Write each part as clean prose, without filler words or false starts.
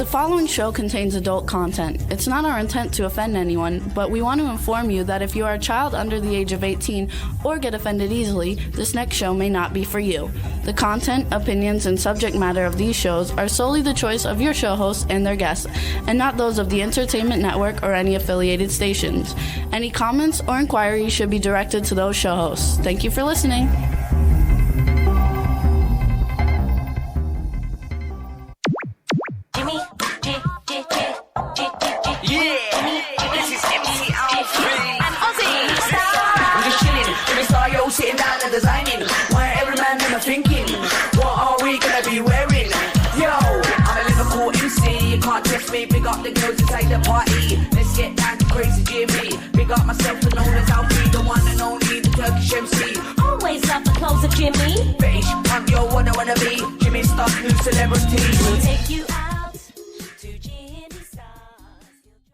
following show contains adult content. It's not our intent to offend anyone, but we want to inform you that if you are a child under the age of 18 or get offended easily, this next show may not be for you. The content, opinions, and subject matter of these shows are solely the choice of your show hosts and their guests, and not those of the Entertainment Network or any affiliated stations. Any comments or inquiries should be directed to those show hosts. Thank you for listening. Sitting down and designing, where every man in a thinking, what are we gonna be wearing? Yo, I'm a Liverpool MC, you can't test me. Big up the girls inside the party, let's get down to crazy Jimmy. Big up myself and known as Alfie, the one and only, the Turkish MC. Always love the clothes of Jimmy. Bitch, I'm your wanna be, Jimmy Star, new celebrity. We'll take you out to Jimmy Star.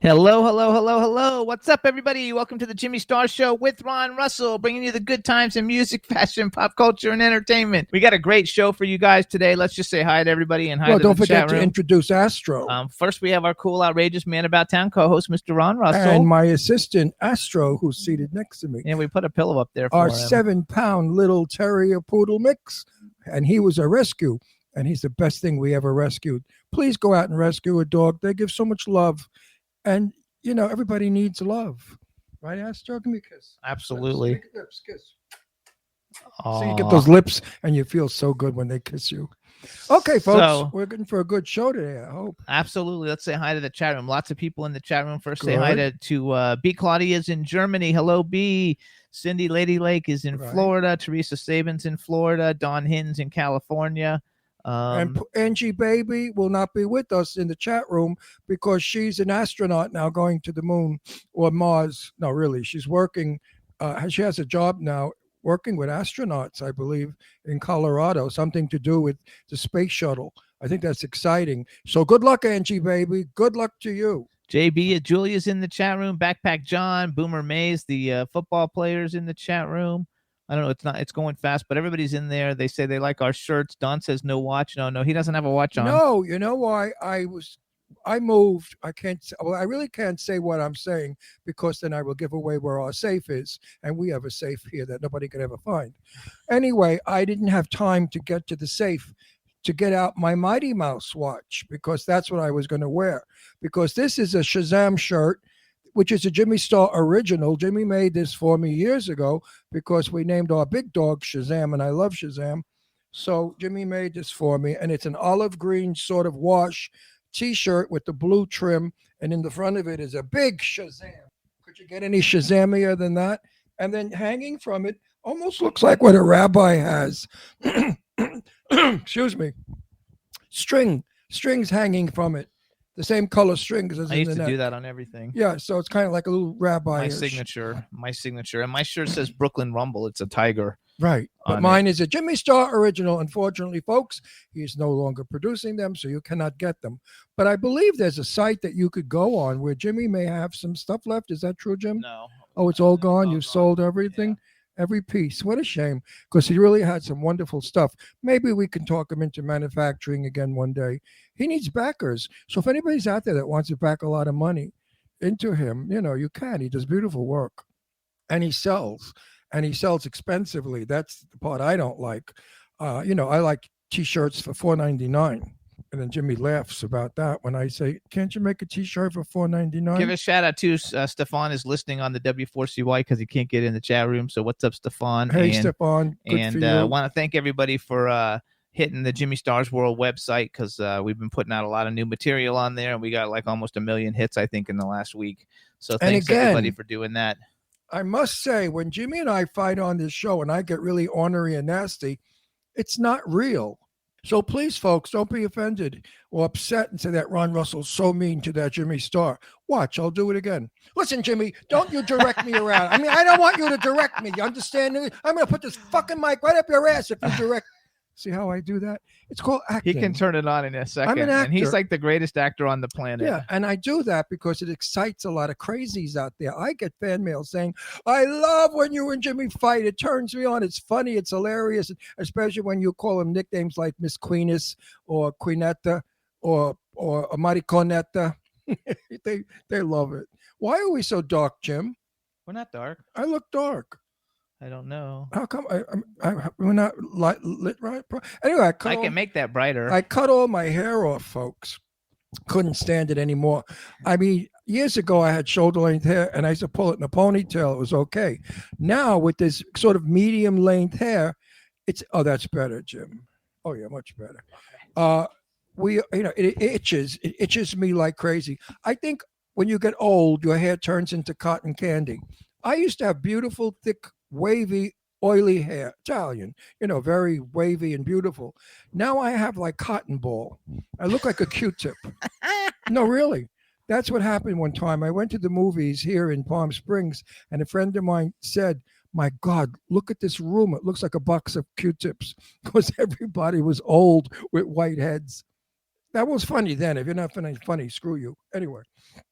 Hello. What's up, everybody? Welcome to the Jimmy Star Show with Ron Russell, bringing you the good times in music, fashion, pop culture, and entertainment. We got a great show for you guys today. Let's just say hi to everybody and hi to the chat room. Don't forget to introduce Astro. First, we have our cool, outrageous man about town co-host, Mr. Ron Russell. And my assistant, Astro, who's seated next to me. And we put a pillow up there for our him. 7-pound little terrier poodle mix. And he was a rescue. And he's the best thing we ever rescued. Please go out and rescue a dog. They give so much love. And you know, everybody needs love. Right, Astro? Give me a kiss. Absolutely. Lips, kiss. So you get those lips and you feel so good when they kiss you. Okay, folks, we're going for a good show today, I hope. Absolutely. Let's say hi to the chat room. Lots of people in the chat room. First, say hi to B. Claudia's in Germany. Hello, B. Cindy Lady Lake is in Florida. Teresa Sabin's in Florida. Dawn Hins in California. And Angie Baby will not be with us in the chat room because she's an astronaut now going to the moon or Mars. No, really, she's working. She has a job now working with astronauts, I believe, in Colorado, something to do with the space shuttle. I think that's exciting. So good luck, Angie Baby. Good luck to you. JB, Julia's in the chat room. Backpack John, Boomer Mays, the football players in the chat room. I don't know. It's going fast, but everybody's in there. They say they like our shirts. Don says no watch. No, he doesn't have a watch on. No, you know why? I moved. I really can't say what I'm saying because then I will give away where our safe is. And we have a safe here that nobody could ever find. Anyway, I didn't have time to get to the safe to get out my Mighty Mouse watch because that's what I was going to wear. Because this is a Shazam shirt, which is a Jimmy Star original. Jimmy made this for me years ago because we named our big dog Shazam, and I love Shazam. So Jimmy made this for me, and it's an olive green sort of wash T-shirt with the blue trim, and in the front of it is a big Shazam. Could you get any Shazamier than that? And then hanging from it almost looks like what a rabbi has. Excuse me. Strings hanging from it. The same color strings as I used to do that on everything. Yeah, so it's kind of like a little rabbi. My signature. And my shirt says Brooklyn Rumble. It's a tiger. Right. But mine is a Jimmy Star original. Unfortunately, folks, he's no longer producing them, so you cannot get them. But I believe there's a site that you could go on where Jimmy may have some stuff left. Is that true, Jim? No. Oh, it's all gone? You sold everything? Yeah. Every piece. What a shame, because he really had some wonderful stuff. Maybe we can talk him into manufacturing again one day. He needs backers. So if anybody's out there that wants to back a lot of money into him, you can. He does beautiful work. And he sells. And he sells expensively. That's the part I don't like. I like T-shirts for $4.99. And then Jimmy laughs about that when I say, can't you make a T-shirt for $4.99? Give a shout out to Stefan is listening on the W4CY because he can't get in the chat room. So what's up, Stefan? Hey, Stefan. Good for you. And want to thank everybody for hitting the Jimmy Stars World website because we've been putting out a lot of new material on there. And we got like almost 1 million hits, I think, in the last week. So thanks everybody for doing that. I must say, when Jimmy and I fight on this show and I get really ornery and nasty, it's not real. So please, folks, don't be offended or upset and say that Ron Russell's so mean to that Jimmy Star. Watch, I'll do it again. Listen, Jimmy, don't you direct me around. I mean, I don't want you to direct me. You understand? I'm going to put this fucking mic right up your ass if you direct. See how I do that? It's called acting. He can turn it on in a second. I'm an actor. And he's like the greatest actor on the planet. Yeah, and I do that because it excites a lot of crazies out there. I get fan mail saying, I love when you and Jimmy fight. It turns me on. It's funny. It's hilarious. Especially when you call him nicknames like Miss Queeness or Queenetta or or a mariconeta. they love it. Why are we so dark, Jim? We're not dark. I look dark. I don't know. How come we're not lit right? Anyway, I can make that brighter. I cut all my hair off, folks. Couldn't stand it anymore. I mean, years ago I had shoulder length hair and I used to pull it in a ponytail. It was okay. Now with this sort of medium length hair, that's better, Jim. Oh yeah, much better. It itches. It itches me like crazy. I think when you get old, your hair turns into cotton candy. I used to have beautiful, thick, wavy, oily hair, Italian, very wavy and beautiful. Now I have like cotton ball. I look like a Q-tip. No, really. That's what happened one time. I went to the movies here in Palm Springs, and a friend of mine said, my God, look at this room. It looks like a box of Q-tips, because everybody was old with white heads. That was funny then. If you're not funny, screw you. Anyway.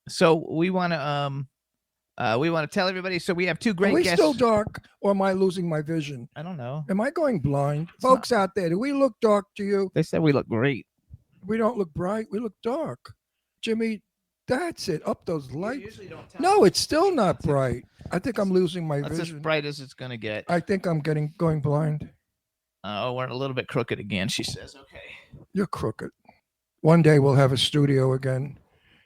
So we want to tell everybody. So we have two great Are we guests. still dark, or am I losing my vision? I don't know. Am I going blind? Folks out there, do we look dark to you? They said we look great. We don't look bright. We look dark. Jimmy, that's it. Up those lights. usually don't tell No, it's still not bright. I think I'm losing my That's as vision. bright as it's gonna get. I think I'm going blind. Oh, we're a little bit crooked again. She says, "Okay." You're crooked. One day we'll have a studio again,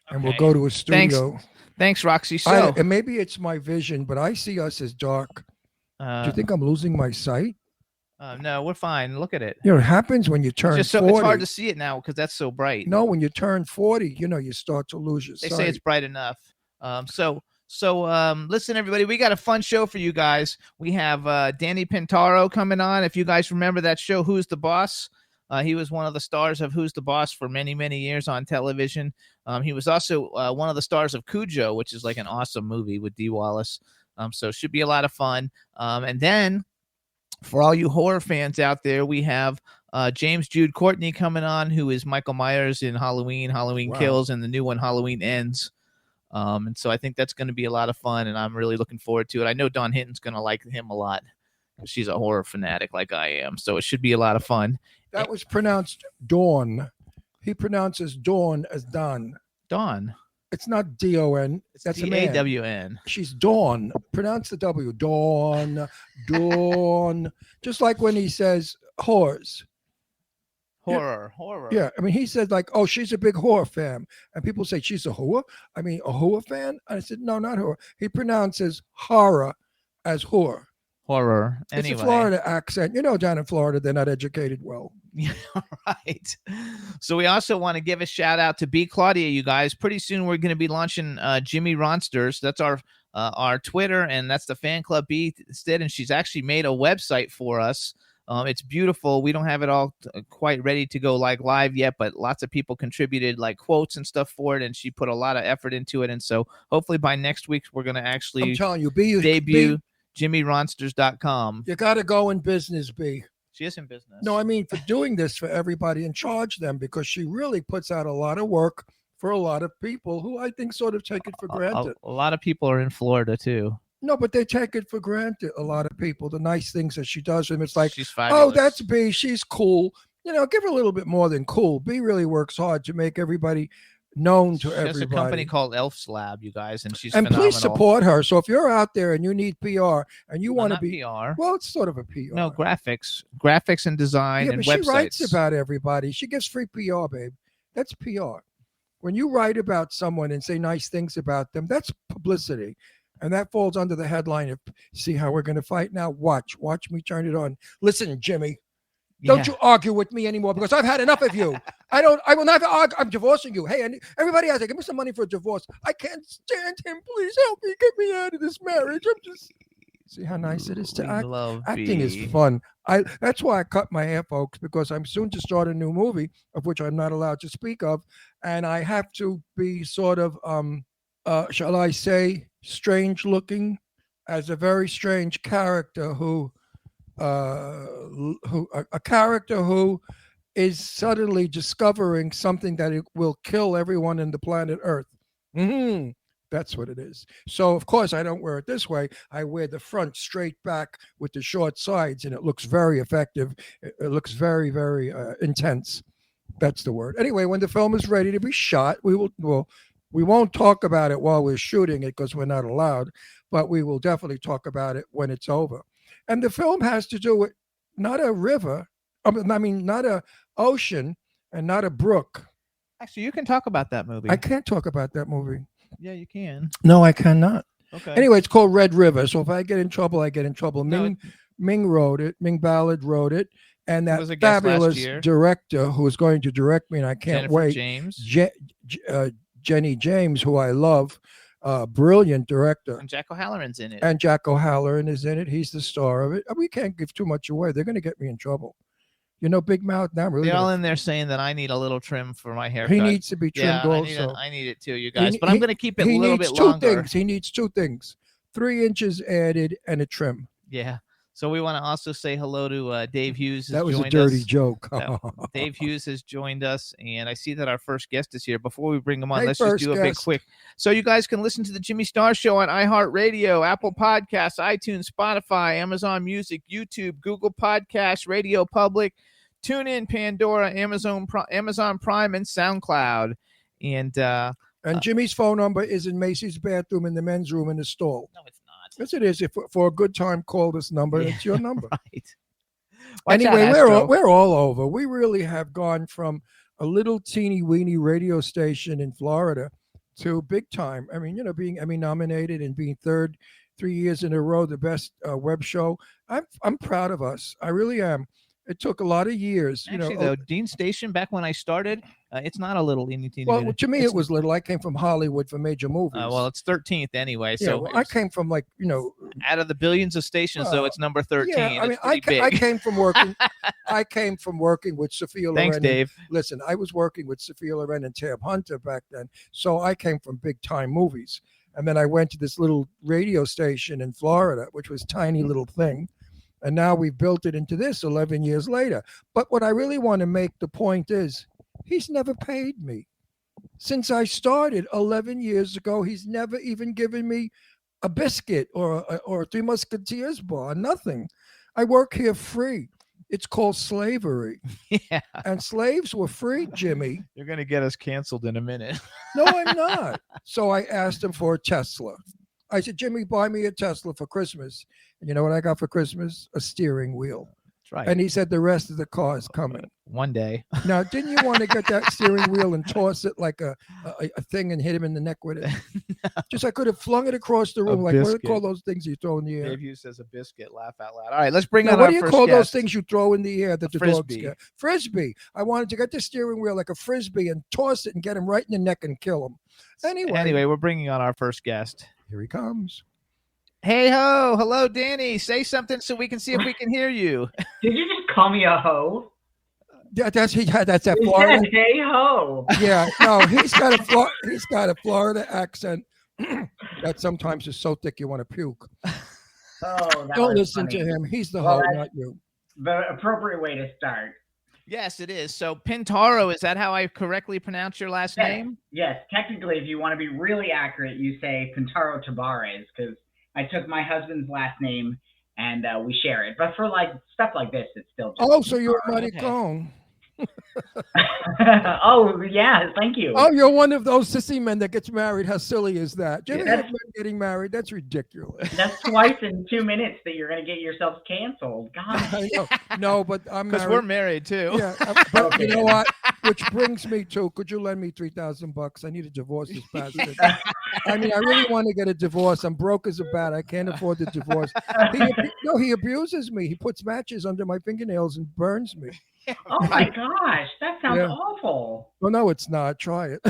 and we'll Okay. go to a studio. Thanks, Roxy. So, And maybe it's my vision, but I see us as dark. Do you think I'm losing my sight? no, we're fine. Look at it. It happens when you turn It's 40. it's hard to see it now because that's so bright. No, when you turn 40, you start to lose your They sight. say it's bright enough. So listen, everybody, we got a fun show for you guys. We have Danny Pintauro coming on. If you guys remember that show, Who's the Boss? He was one of the stars of Who's the Boss for many, many years on television. He was also one of the stars of Cujo, which is like an awesome movie with Dee Wallace. So it should be a lot of fun. And then for all you horror fans out there, we have James Jude Courtney coming on, who is Michael Myers in Halloween Wow. Kills, and the new one, Halloween Ends. And so I think that's going to be a lot of fun, and I'm really looking forward to it. I know Dawn Hinton's going to like him a lot because she's a horror fanatic like I am. So it should be a lot of fun. That was pronounced Dawn. He pronounces Dawn as Don. Dawn. It's not D-O-N. That's a man. D-A-W-N. She's Dawn. Pronounce the W. Dawn. Dawn. Just like when he says whores. Horror. Yeah. I mean, he said like, oh, she's a big whore fan. And people say she's a whore. I mean, a whore fan? And I said, no, not whore. He pronounces horror as whore. Horror. Anyway. It's a Florida accent. Down in Florida, they're not educated well. Yeah, right. So we also want to give a shout out to B. Claudia, you guys. Pretty soon we're going to be launching Jimmy Ronsters. That's our Twitter, and that's the fan club B instead. And she's actually made a website for us. It's beautiful. We don't have it all quite ready to go like live yet, but lots of people contributed like quotes and stuff for it, and she put a lot of effort into it. And so hopefully by next week we're going to actually I'm telling you, debut JimmyRonsters.com. You got to go in business, B. She is in business. No, I mean for doing this for everybody and charge them, because she really puts out a lot of work for a lot of people who I think sort of take it for granted. A lot of people are in Florida too. No, but they take it for granted. A lot of people, the nice things that she does, and it's like, She's fabulous. oh, that's B. She's cool. Give her a little bit more than cool. B really works hard to make everybody known to She everybody. has a company called Elf's Lab, you guys, and she's and phenomenal. please support her. So if you're out there and you need PR and you want to Not be PR. well, it's sort of a PR. No, graphics and design Yeah, and but websites. she writes about everybody. She gives free PR, babe. That's PR. When you write about someone and say nice things about them, that's publicity. And that falls under the headline of, see how we're going to fight now? Watch me turn it on. Listen, Jimmy, don't you argue with me anymore, because I've had enough of you. I will not argue. I'm divorcing you. Hey, and everybody out there, give me some money for a divorce. I can't stand him. Please help me. Get me out of this marriage. I'm just... See how nice it is to We act? love Acting B. is fun. That's why I cut my hair, folks, because I'm soon to start a new movie of which I'm not allowed to speak of, and I have to be sort of, shall I say, strange looking, as a very strange character who a character who is suddenly discovering something that it will kill everyone in the planet Earth. That's what it is. So, of course, I don't wear it this way. I wear the front straight back with the short sides, and it looks very effective. It looks very, very intense. That's the word. Anyway, when the film is ready to be shot, we won't talk about it while we're shooting it because we're not allowed, but we will definitely talk about it when it's over. And the film has to do with not a river, not a ocean and not a brook. Actually, you can talk about that movie. I can't talk about that movie. Yeah, you can. No, I cannot. Okay. Anyway, it's called Red River. So if I get in trouble, I get in trouble. No, Ming wrote it. Ming Ballard wrote it. And was that a guest last fabulous year. director who is going to direct me, and I can't Jennifer wait. James Jenny James, who I love, brilliant director. and Jack O'Halloran's in it. And Jack O'Halloran is in it. He's the star of it. We can't give too much away. They're going to get me in trouble. You know, Big Mouth. Now I'm really. They're all in there saying that I need a little trim for my haircut. He needs to be trimmed also. I need it too, you guys. But I'm going to keep it a he little needs bit two longer. things. He needs 2 things: 3 inches added and a trim. Yeah. So we want to also say hello to Dave Hughes. That was a dirty joke. Dave Hughes has joined us, and I see that our first guest is here. Before we bring him on, Hey, let's just first do a big guest. quick. So you guys can listen to the Jimmy Star Show on iHeartRadio, Apple Podcasts, iTunes, Spotify, Amazon Music, YouTube, Google Podcasts, Radio Public, TuneIn, Pandora, Amazon Prime, and SoundCloud. And Jimmy's phone number is in Macy's bathroom in the men's room in the stall. no, it's not. Yes, it is. If for a good time, call this number. Yeah, It's your number. Right. Watch out, Anyway, Astro. we're all over. We really have gone from a little teeny weeny radio station in Florida to big time. I mean, being Emmy nominated and being 3 years in a row, the best web show. I'm proud of us. I really am. It took a lot of years. Actually, though, Dean Station, back when I started, it's not a little teeny. Well, to me, it was little. I came from Hollywood for major movies. Well, it's 13th anyway. yeah, So well, I came from out of the billions of stations, though, it's number 13. Yeah, I mean, It's pretty I big. came from working. I came from working with Sophia Loren. Thanks, and- Dave. Listen, I was working with Sophia Loren and Tab Hunter back then, so I came from big time movies. And then I went to this little radio station in Florida, which was a tiny little thing. And now we've built it into this 11 years later. But what I really want to make the point is he's never paid me. Since I started 11 years ago, he's never even given me a biscuit or a Three Musketeers bar, nothing. I work here free. It's called slavery. Yeah. And slaves were free, Jimmy. You're going to get us canceled in a minute. No, I'm not. So I asked him for a Tesla. I said, Jimmy, buy me a Tesla for Christmas. And you know what I got for Christmas? A steering wheel. That's right. And he said, the rest of the car is coming. One day. Now, didn't you want to get that steering wheel and toss it like a thing and hit him in the neck with it? Just I could have flung it across the room. Like, what do biscuit. they call those things you throw in the air? Dave Hughes says a biscuit. Laugh out loud. All right, let's bring Now, on what our do you first call those guest. things you throw in the air that the dogs Frisbee. get? Frisbee. I wanted to get the steering wheel like a frisbee and toss it and get him right in the neck and kill him. Anyway, We're bringing on our first guest. here he comes. Hey ho, hello Danny. Say something so we can see if we can hear you. Did you just call me a hoe? Yeah, that's that You Florida. said, hey ho. Yeah, no, he's got a Florida accent that sometimes is so thick you want to puke. Oh, that Don't was listen funny. to him. He's the Well, hoe, that's- not you. The appropriate way to start. Yes, it is. So Pintauro, is that how I correctly pronounce your last Yes. name? Yes, technically, if you want to be really accurate, you say Pintauro Tabares because I took my husband's last name and we share it. But for like stuff like this, it's still just Oh, so you're a Pintauro. maricon. Oh, yeah, thank you. Oh, you're one of those sissy men that gets married. How silly is that? Do you ever Yeah. have men getting married? That's ridiculous. That's twice in 2 minutes that you're going to get yourselves canceled. God. I know. No, but I'm Because married. we're married too. Yeah, but you Okay. know what? Which brings me to, could you lend me $3,000? I need to divorce this bastard. I mean, I really want to get a divorce. I'm broke as a bat. I can't afford the divorce. He abuses me. He puts matches under my fingernails and burns me. Oh my gosh, that sounds Yeah. awful. Well, no, it's not. Try it.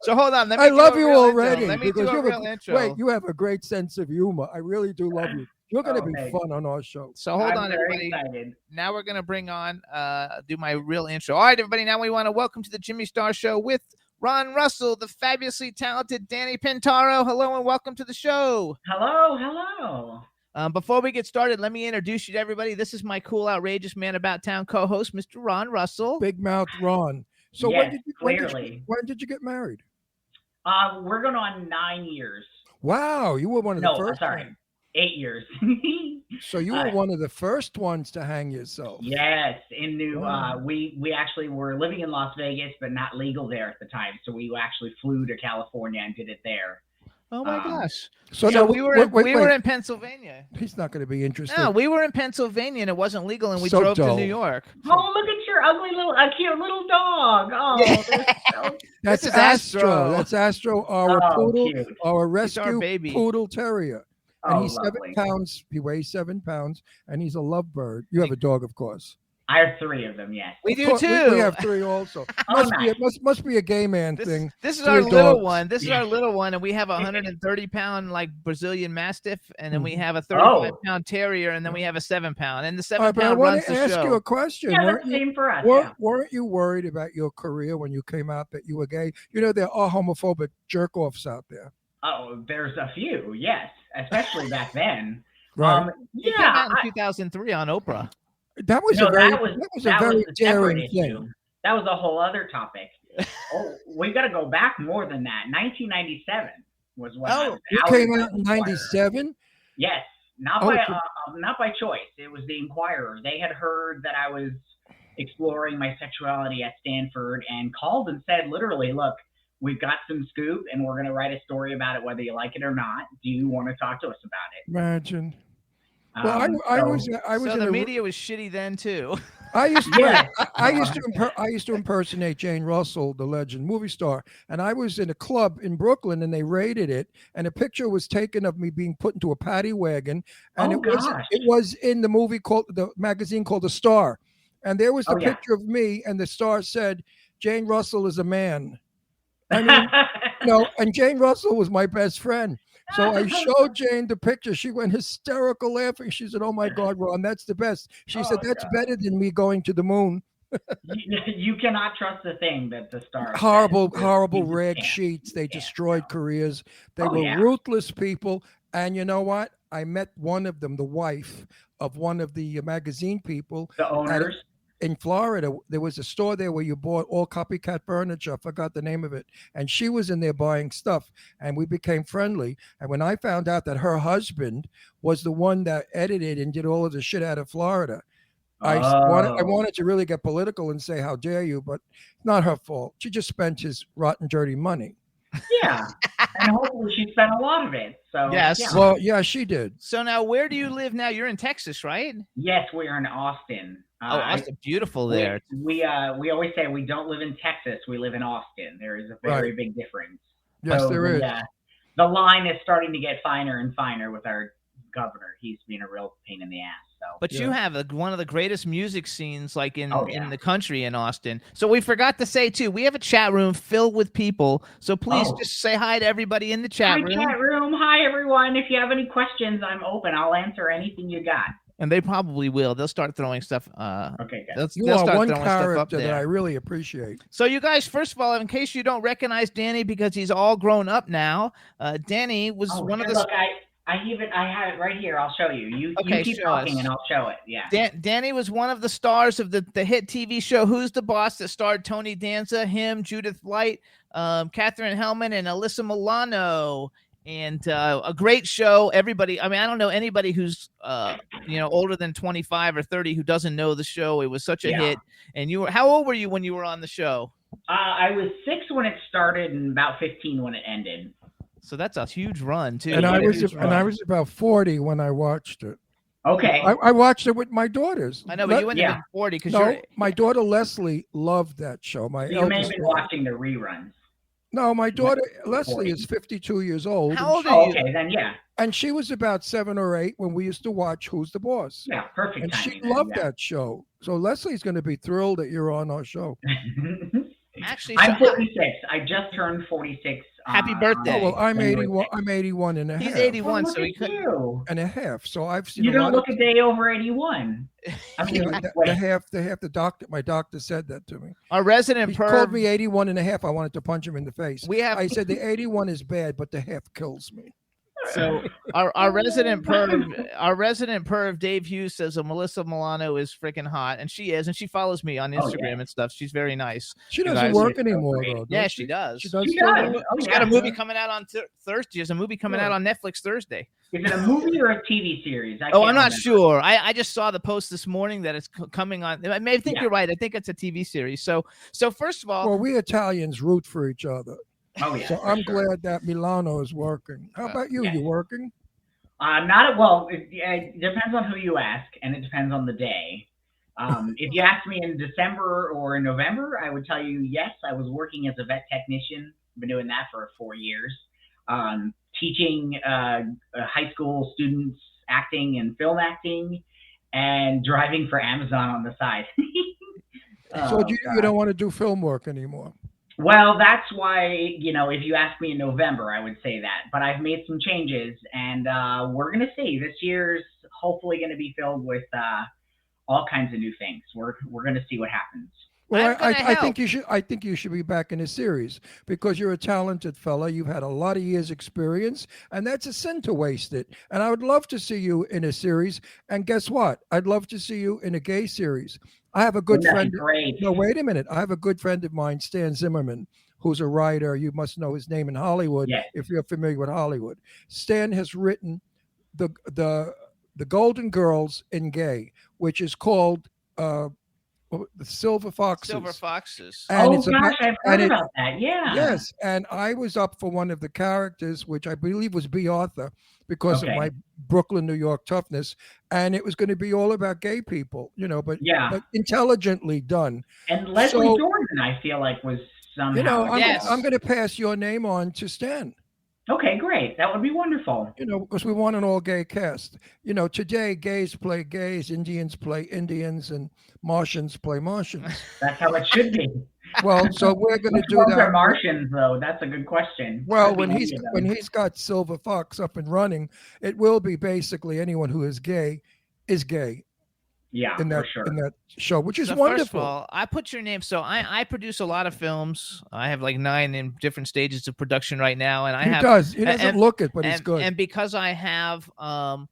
So hold on. Let me I do love a you real already. Intro. Let me do because a you have real intro. Wait, you have a great sense of humor. I really do love you. You're going to be Okay. fun on our show. So hold I'm on, very everybody. excited. Now we're gonna bring on do my real intro. All right, everybody. Now we want to welcome to the Jimmy Star Show with Ron Russell, the fabulously talented Danny Pintauro. Hello and welcome to the show. Hello, hello. Before we get started, let me introduce you to everybody. This is my cool, outrageous man about town co-host, Mr. Ron Russell. Big mouth Ron. So Yes, when clearly. did you get married? We're going on 9 years. Wow, you were one of the No, first. sorry. ones. 8 years. So you were one of the first ones to hang yourself. Yes, in New. Wow. We actually were living in Las Vegas, but not legal there at the time. So we actually flew to California and did it there. Oh my gosh! So So now, we were wait, we were in Pennsylvania. He's not going to be interested. No, we were in Pennsylvania and it wasn't legal, and we So drove dull. to New York. Oh, look at your ugly little, cute little dog. Oh, Yeah. they're so That's This is Astro. Astro. That's Astro, our Oh, poodle, cute. our He's our rescue baby. poodle terrier. And Oh, he's lovely. 7 pounds. He weighs 7 pounds, and he's a lovebird. You have a dog, of course. I have 3 of them. Yes. We Of do course, too. We have 3 also. Oh, Must be a gay man This, thing. this is 3 our little dogs. one. This is our little one, and we have a 130-pound like Brazilian Mastiff, and then we have a 35-pound terrier, and then we have a 7-pound, and the All right, but I 7-pound want runs to the ask show. you a question. Yeah, Weren't that's the you, same for us. Yeah. weren't you worried about your career when you came out that you were gay? You know, there are homophobic jerk-offs out there. Oh, there's a few. Yes, especially back then. Right. It came out in 2003 on Oprah. That was No, a very, that was a that very was a separate daring issue. thing. That was a whole other topic. Oh, we got to go back more than that. 1997 was when I was You out came with out in the Inquirer. '97. Yes, not Oh, by so- not by choice. It was the Inquirer. They had heard that I was exploring my sexuality at Stanford and called and said, literally, look, we've got some scoop and we're going to write a story about it, whether you like it or not. Do you want to talk to us about it? Imagine. Well, I was So in the a, media was shitty then too. I used to Yeah. I used to impersonate Jane Russell, the legend movie star, and I was in a club in Brooklyn, and they raided it, and a picture was taken of me being put into a paddy wagon, and Oh, gosh. it was in the movie called the magazine called The Star, and there was the Oh, yeah. picture of me, and the Star said Jane Russell is a man. I mean, and Jane Russell was my best friend. So I showed Jane the picture. She went hysterical laughing. She said, "Oh my God, Ron, that's the best." She said, "That's better than me going to the moon." You cannot trust the thing that the Star says. Horrible You just rag can't. sheets. They Yeah, destroyed careers. They Oh, were yeah. ruthless people. And you know what? I met one of them, the wife of one of the magazine people. The owners. In Florida, there was a store there where you bought all copycat furniture. I forgot the name of it. And she was in there buying stuff, and we became friendly. And when I found out that her husband was the one that edited and did all of the shit out of Florida, I wanted to really get political and say, how dare you? But it's not her fault. She just spent his rotten, dirty money. Yeah, and hopefully she spent a lot of it. So Yes. yeah. Well, yeah, she did. So now, where do you live now? You're in Texas, right? Yes, we are in Austin. Austin, beautiful there. We always say we don't live in Texas. We live in Austin. There is a very big difference. Yes, there is. The line is starting to get finer and finer with our governor. He's been a real pain in the ass. So. But you have one of the greatest music scenes like in yeah. the country in Austin. So we forgot to say too, we have a chat room filled with people. So please just say hi to everybody in the chat room. Chat room. Hi everyone. If you have any questions, I'm open. I'll answer anything you got. And they probably will. They'll start throwing stuff. Okay, good. You they'll are start one throwing stuff up character that there. I really appreciate. So you guys, first of all, in case you don't recognize Danny because he's all grown up now, Danny was one of the. Look, I have it right here. I'll show you. You keep talking and I'll show it. Yeah. Danny was one of the stars of the hit TV show Who's the Boss that starred Tony Danza, him, Judith Light, Catherine Hellman, and Alyssa Milano. And a great show. Everybody, I mean, I don't know anybody who's older than 25 or 30 who doesn't know the show. It was such a hit. And how old were you when you were on the show? I was 6 when it started and about 15 when it ended. So that's a huge run too. And I was about 40 when I watched it. Okay. I watched it with my daughters. I know, but you wouldn't have been 40 because my daughter Leslie loved that show. You may have been watching the reruns. No, my daughter Leslie is 52 years old. How old are you? Okay, then yeah. And she was about 7 or 8 when we used to watch Who's the Boss. Yeah, perfect. And timing she loved that show. So Leslie's going to be thrilled that you're on our show. Actually, I'm 46. I just turned 46. Happy birthday. Oh, well, I'm 81. I'm 81 and a half. He's 81, look so he at could. you. And a half. So I've seen. You a don't lot look of, a day over 81. I mean, the half. The doctor. My doctor said that to me. Our resident He called me perv. 81 and a half. I wanted to punch him in the face. I said the 81 is bad, but the half kills me. So our resident perv, Dave Hughes says Melissa Milano is freaking hot, and she is, and she follows me on Instagram and stuff. She's very nice. She You doesn't guys- work anymore, though. Yeah, does she does. She does. She still does. work? Oh, She's yeah. got a movie coming out on Thursday. There's a movie coming out on Netflix Thursday. Is it a movie or a TV series? I'm not sure. I just saw the post this morning that it's coming on. I think you're right. I think it's a TV series. So first of all, Well, we Italians root for each other. Oh yeah. So I'm glad that Milano is working. How about you? yes. You working? Not well. It depends on who you ask, and it depends on the day. If you asked me in December or in November, I would tell you yes. I was working as a vet technician. Been doing that for 4 years, teaching high school students acting and film acting, and driving for Amazon on the side. So you don't want to do film work anymore? Well, that's why, if you ask me in November, I would say that. But I've made some changes, and we're going to see. This year's hopefully going to be filled with all kinds of new things. We're going to see what happens. Well, I think you should. I think you should be back in a series because you're a talented fella. You've had a lot of years' experience, and that's a sin to waste it. And I would love to see you in a series. And guess what? I'd love to see you in a gay series. I have a good friend. Great. No, wait a minute. I have a good friend of mine, Stan Zimmerman, who's a writer. You must know his name in Hollywood if you're familiar with Hollywood. Stan has written the Golden Girls in Gay, which is called the Silver Foxes. Silver Foxes. And I've heard about that. Yeah. Yes, and I was up for one of the characters, which I believe was B. Arthur, because of my Brooklyn, New York toughness, and it was going to be all about gay people, but intelligently done. And Leslie Jordan, I feel like, was somehow. I'm going to pass your name on to Stan. Okay, great. That would be wonderful. Because we want an all-gay cast. Today gays play gays, Indians play Indians, and Martians play Martians. That's how it should be. Well, so we're going to do that. Are Martians, though? That's a good question. Well, when he's got Silver Fox up and running, it will be basically anyone who is gay is gay. Yeah, in that for sure. in that show, which is so wonderful. First of all, I put your name. So I produce a lot of films. I have like 9 in different stages of production right now, and He doesn't look it, but he's good. And because I have,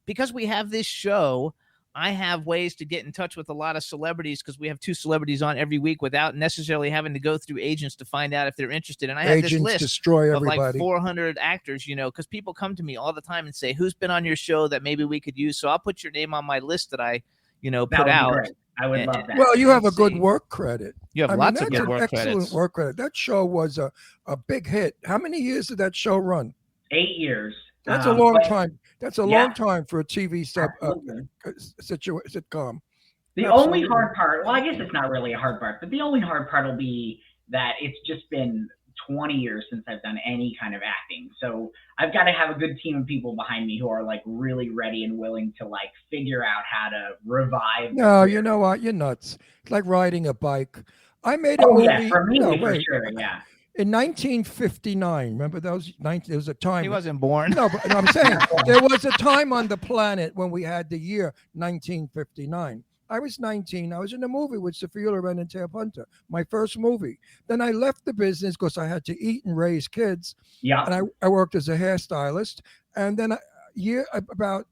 because we have this show, I have ways to get in touch with a lot of celebrities because we have 2 celebrities on every week without necessarily having to go through agents to find out if they're interested. And I have this list destroy of everybody. like 400 actors, because people come to me all the time and say, "Who's been on your show that maybe we could use?" So I'll put your name on my list that I put out. Great. I would love that. Well, you have a good work credit. You have lots of good work excellent credits. Work credit. That show was a big hit. How many years did that show run? 8 years. That's a long time. That's a long time for a TV sitcom. The only hard part, well, I guess it's not really a hard part, but the only hard part will be that it's just been 20 years since I've done any kind of acting. So I've got to have a good team of people behind me who are like really ready and willing to like figure out how to revive. No, you know what? You're nuts. It's like riding a bike. I made a movie. Yeah, for me, for sure, yeah. In 1959, remember there was a time. He wasn't born. No, but I'm saying there was a time on the planet when we had the year 1959. I was 19. I was in a movie with Sophia Loren and Tab Hunter, my first movie. Then I left the business because I had to eat and raise kids. Yeah. And I worked as a hairstylist. And then about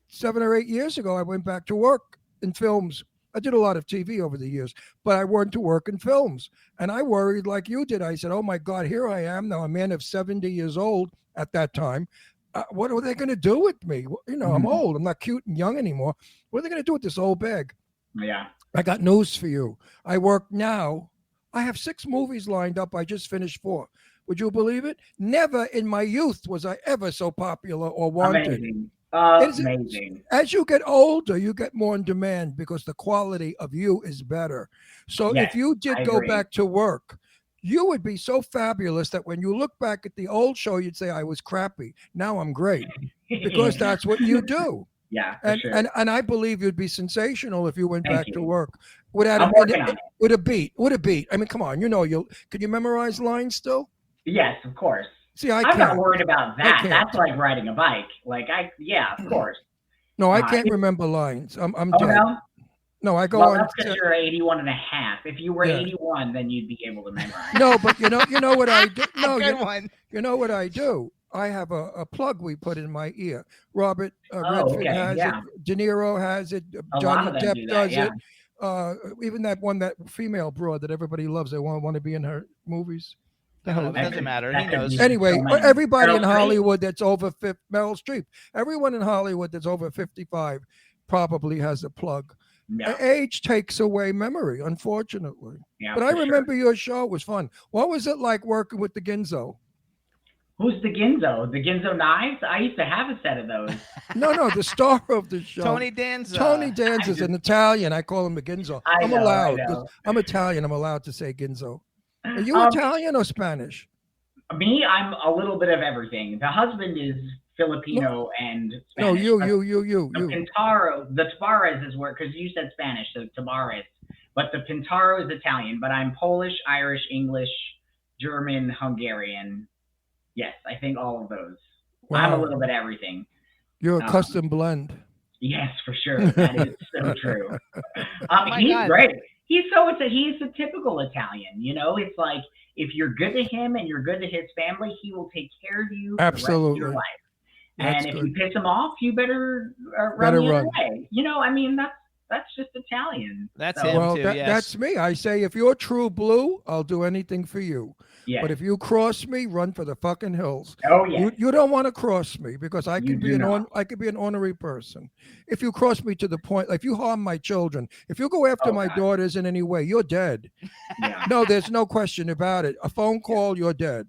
7 or 8 years ago, I went back to work in films. I did a lot of TV over the years, but I went to work in films. And I worried like you did. I said, oh, my God, here I am now, a man of 70 years old at that time. What are they going to do with me? I'm old. I'm not cute and young anymore. What are they going to do with this old bag? Yeah. I got news for you. I work now. I have 6 movies lined up. I just finished 4. Would you believe it? Never in my youth was I ever so popular or wanted. Amazing. As you get older, you get more in demand because the quality of you is better. So if you did go back to work, you would be so fabulous that when you look back at the old show, you'd say, I was crappy. Now I'm great because that's what you do. Yeah. Sure. and I believe you'd be sensational if you went back to work with a beat. I mean, come on, can you memorize lines still? Yes, of course. See, I'm not worried about that. That's like riding a bike. Of course. No, I can't remember lines. I'm dead. No? No, I go on. That's because you're 81 and a half. If you were 81, then you'd be able to memorize. No, but you know what I do? No, you know what I do? I have a plug we put in my ear. Robert Redford has it. De Niro has it. Johnny Depp does it. Even that female broad that everybody loves. They want to be in her movies. It doesn't matter. He knows. Anyway, So many. everybody in Meryl Streep? Hollywood that's over Meryl Streep, everyone in Hollywood that's over 55 probably has a plug. No. Age takes away memory, unfortunately. Yeah, But I for sure. remember your show was fun. What was it like working with the Ginzo? Who's the Ginzo? The Ginzo knives? I used to have a set of those. No, the star of the show. Tony Danza. Tony Danza's an Italian. I call him a Ginzo. I I'm know, allowed. I know. 'Cause I'm Italian. I'm allowed to say Ginzo. Are you Um, Italian or Spanish? Me, I'm a little bit of everything. The husband is Filipino and No, Spanish. you. The Pintauro, the Tabares is where, because you said Spanish, so Tabares. But the Pintauro is Italian, but I'm Polish, Irish, English, German, Hungarian. Yes, I think all of those. I'm a Wow. little bit everything. You're a custom blend. Yes, for sure. That is so true. my He's God. great. He's a typical Italian. You know, it's like if you're good to him and you're good to his family, he will take care of you for the rest of Absolutely. your life. That's And if good. you piss him off, you better run Better the other run. way. You know, I mean, that's just Italian. That's So, him. Well, too, yes. that's me. I say, if you're true blue, I'll do anything for you. Yeah. But if you cross me, run for the fucking hills. Oh yeah. You don't want to cross me because I You can be do not. I could be an ornery person. If you cross me to the point, like if you harm my children, if you go after Oh, my God. daughters in any way, you're dead. Yeah. No, there's no question about it. A phone call, you're dead.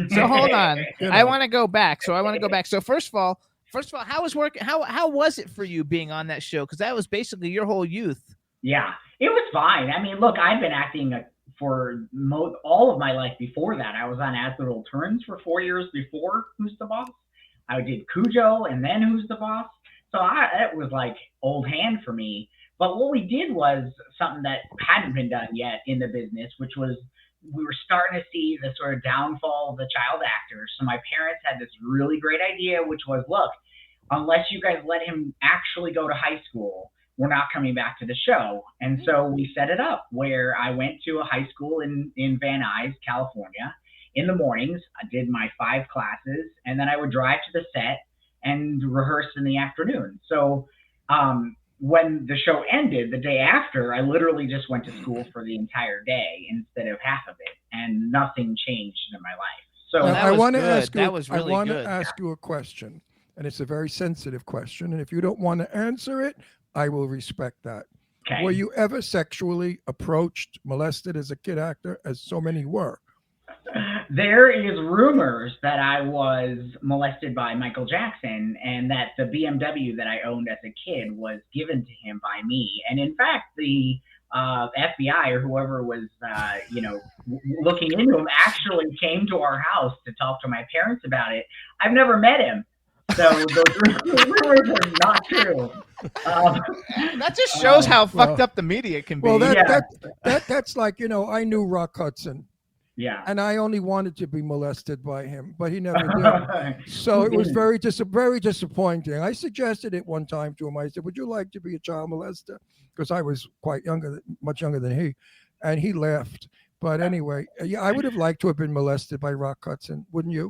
So hold on. You I know. want to go back. So first of all, how was working? How was it for you being on that show? Because that was basically your whole youth. Yeah, it was fine. I mean, look, I've been acting for all of my life before that. I was on As Good Old Turns for 4 years before Who's the Boss. I did Cujo and then Who's the Boss. So it was like old hand for me. But what we did was something that hadn't been done yet in the business, which was we were starting to see the sort of downfall of the child actors. So my parents had this really great idea, which was, look, unless you guys let him actually go to high school, we're not coming back to the show. And so we set it up where I went to a high school in Van Nuys, California. In the mornings, I did my 5 classes, and then I would drive to the set and rehearse in the afternoon. So when the show ended, the day after, I literally just went to school for the entire day instead of half of it, and nothing changed in my life. So Well, that I was want to good. ask you. That was really I want good. to ask you a question, and it's a very sensitive question. And if you don't want to answer it, I will respect that. okay. Were you ever sexually approached, molested as a kid actor, as so many were? There is rumors that I was molested by Michael Jackson and that the BMW that I owned as a kid was given to him by me. And in fact, the FBI or whoever was, looking into him actually came to our house to talk to my parents about it. I've never met him. So those rumors are not true. That just shows how fucked up the media can be. Well, Yeah. that's like, I knew Rock Hudson, Yeah. and I only wanted to be molested by him, but he never did. So it was very disappointing. I suggested it one time to him. I said, "Would you like to be a child molester?" Because I was much younger than he, and he laughed. But anyway, yeah, I would have liked to have been molested by Rock Hudson, wouldn't you?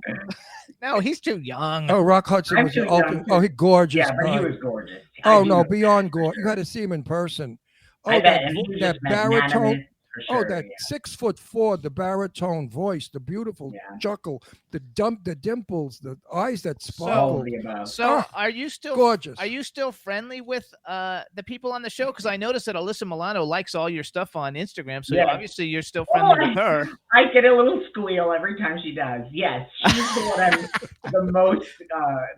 No, he's too young. Oh, Rock Hudson I'm was the too young, ultimate. too. Oh, he gorgeous. Yeah, but he guy. was gorgeous. Oh I no, do- beyond gorgeous. You got to see him in person. Oh, I bet, that and he was that just baritone. magnanimous for Oh, sure, that yeah. 6'4", the baritone voice, the beautiful Yeah. chuckle, the dimples, the eyes that All sparkle. of the above. So are you still Gorgeous. Are you still friendly with the people on the show? Because I noticed that Alyssa Milano likes all your stuff on Instagram. So Yeah. obviously you're still friendly with her. I get a little squeal every time she does. Yes, she's the one I'm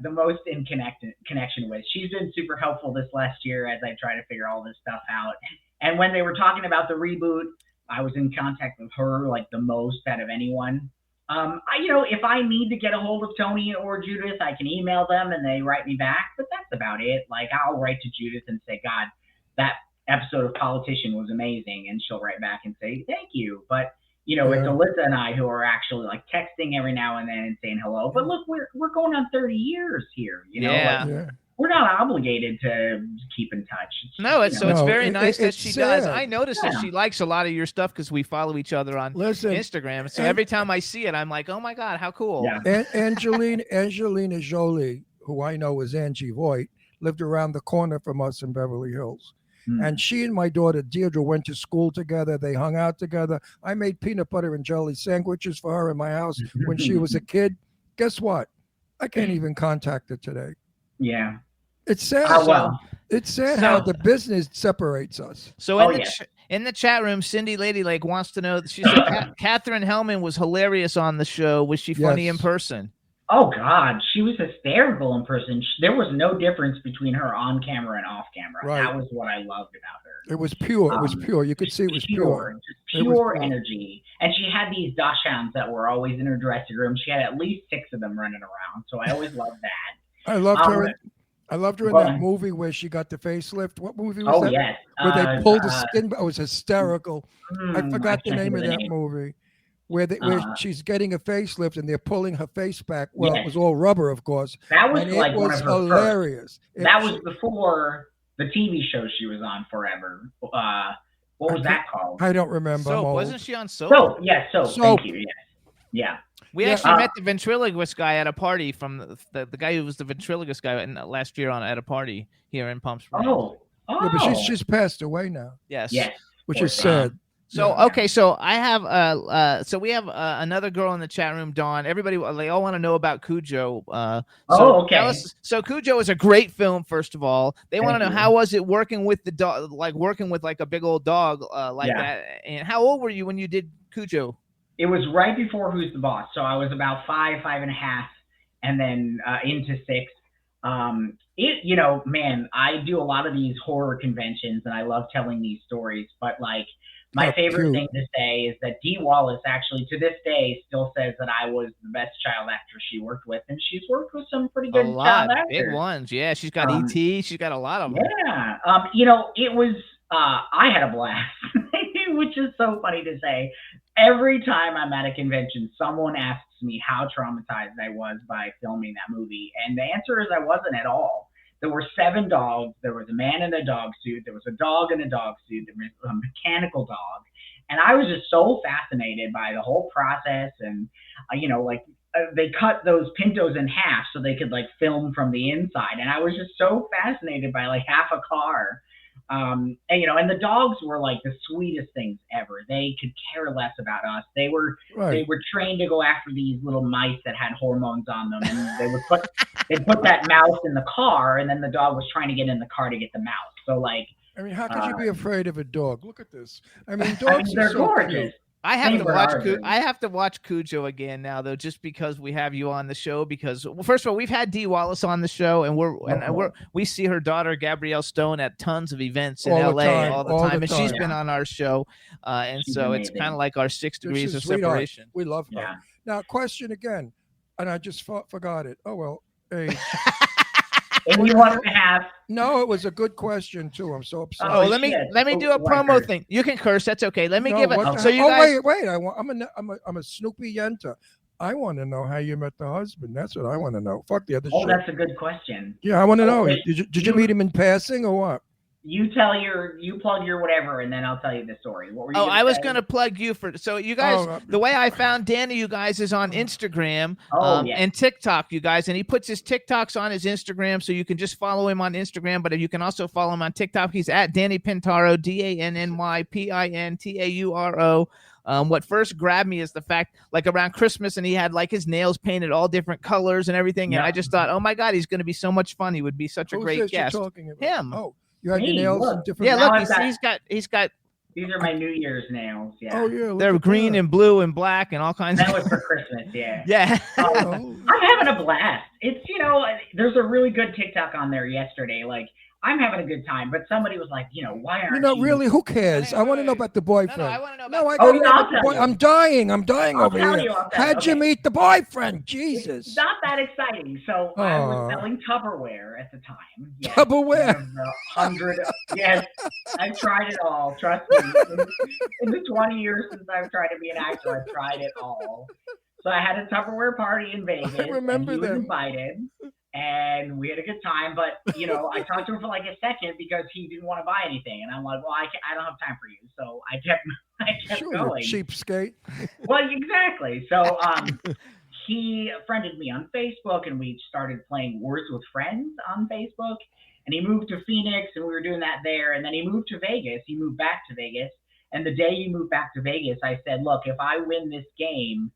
the most in connection with. She's been super helpful this last year as I try to figure all this stuff out. And when they were talking about the reboot, I was in contact with her like the most out of anyone. If I need to get a hold of Tony or Judith, I can email them and they write me back. But that's about it. Like I'll write to Judith and say, God, that episode of Politician was amazing, and she'll write back and say thank you. But it's Alyssa and I who are actually like texting every now and then and saying hello. But look, we're going on 30 years here. Yeah. Yeah. We're not obligated to keep in touch. No, it's No, very it- nice that it's she does. sad. I noticed that Yeah. she likes a lot of your stuff because we follow each other on Listen, Instagram. So and- every time I see it, I'm like, oh my God, how cool. Yeah. Angelina Jolie, who I know as Angie Voigt, lived around the corner from us in Beverly Hills. And she and my daughter Deirdre went to school together. They hung out together. I made peanut butter and jelly sandwiches for her in my house when she was a kid. Guess what? I can't even contact her today. Yeah. It's sad. Oh, well. It's sad how the business separates us. So in the chat room, Cindy Lady Lake wants to know. She said Catherine Hellman was hilarious on the show. Was she funny in person? Oh God, she was hysterical in person. There was no difference between her on camera and off camera. Right. That was what I loved about her. It was pure. It was pure. You could see it was pure. Just pure energy. And she had these dachshunds that were always in her dressing room. She had at least 6 of them running around. So I always loved that. I loved her. I loved her in that movie where she got the facelift. What movie was that? Oh yes. Where they pulled the skin. It was hysterical. I forgot the name of that movie. Where she's getting a facelift and they're pulling her face back. Well, it was all rubber, of course. That was and like it one was of her hilarious. That was before the TV show she was on forever. What was that called? I don't remember. So wasn't she on Soap? Soap, yes, Soap. Thank you. Yes. Yeah. We actually met the ventriloquist guy at a party from the guy who was the ventriloquist guy last year at a party here in Palm Springs. Yeah, but she's passed away now. Yes. Which is sad. So okay, so I have we have another girl in the chat room, Dawn. Everybody, they all want to know about Cujo. Okay. So Cujo is a great film. First of all, they want to know how was it working with the dog, like working with like a big old dog that. And how old were you when you did Cujo? It was right before Who's the Boss, so I was about 5 and a half, and then into 6. Man, I do a lot of these horror conventions, and I love telling these stories, but like. My favorite thing to say is that Dee Wallace actually, to this day, still says that I was the best child actress she worked with, and she's worked with some pretty good child actors. Big ones. Yeah, she's got E.T. She's got a lot of them. Yeah. It was, I had a blast, which is so funny to say. Every time I'm at a convention, someone asks me how traumatized I was by filming that movie, and the answer is I wasn't at all. There were 7 dogs. There was a man in a dog suit. There was a dog in a dog suit. There was a mechanical dog. And I was just so fascinated by the whole process. And, they cut those Pintos in half so they could like film from the inside. And I was just so fascinated by like half a car. And the dogs were like the sweetest things ever. They could care less about us. They were trained to go after these little mice that had hormones on them, and they'd put that mouse in the car, and then the dog was trying to get in the car to get the mouse. So like, I mean, how could you be afraid of a dog? Look at this. I mean, dogs are so gorgeous. cute. I have to watch Cujo again now, though, just because we have you on the show. Because first of all, we've had Dee Wallace on the show, and we see her daughter Gabrielle Stone at tons of events in LA all the time, and she's been on our show, and she's so amazing. It's kind of like our 6 degrees of separation. We love her. Yeah. Now, question again, and I just forgot it. Oh well. Hey. And you wanted to have? No, it was a good question too. I'm so upset. Oh, let me do a promo thing. You can curse. That's okay. Let me give it. So you guys. Wait. I'm a Snoopy Yenta. I want to know how you met the husband. That's what I want to know. Fuck the other shit. Oh, that's a good question. Yeah, I want to know. Did you meet him in passing or what? You plug your whatever, and then I'll tell you the story. What were you? Oh, I was going to plug you so you guys, the way I found Danny, you guys, is on Instagram and TikTok, you guys, and he puts his TikToks on his Instagram, so you can just follow him on Instagram, but you can also follow him on TikTok. He's at Danny Pintauro, DANNYPINTAURO. What first grabbed me is the fact, like around Christmas, and he had like his nails painted all different colors and everything, and I just thought, oh my God, he's going to be so much fun. He would be such a great guest. Him. Oh. You had your nails in different. Yeah, look, he's got. These are my New Year's nails. Yeah. Oh yeah. They're green and blue and black and all kinds. That was for Christmas. Yeah. Yeah. I'm having a blast. It's there's a really good TikTok on there yesterday. Like I'm having a good time, but somebody was like, why aren't you? Really? Who cares? I want to know about the boyfriend. No, I want to know. I'm dying over here. How'd you meet the boyfriend? Jesus. It's not that exciting. So I was selling Tupperware at the time. Yes. Tupperware. 100. Yes, I've tried it all. Trust me. In the 20 years since I've tried to be an actor, I've tried it all. So I had a Tupperware party in Vegas. I remember that. Invited. And we had a good time, but I talked to him for like a second because he didn't want to buy anything, and I'm like, well, I don't have time for you, so I kept going. Cheapskate. Well, exactly. So he friended me on Facebook, and we started playing Words with Friends on Facebook, And he moved to Phoenix, and we were doing that there. And then he moved to Vegas. He moved back to Vegas. And the day he moved back to Vegas, I said, look, if I win this game,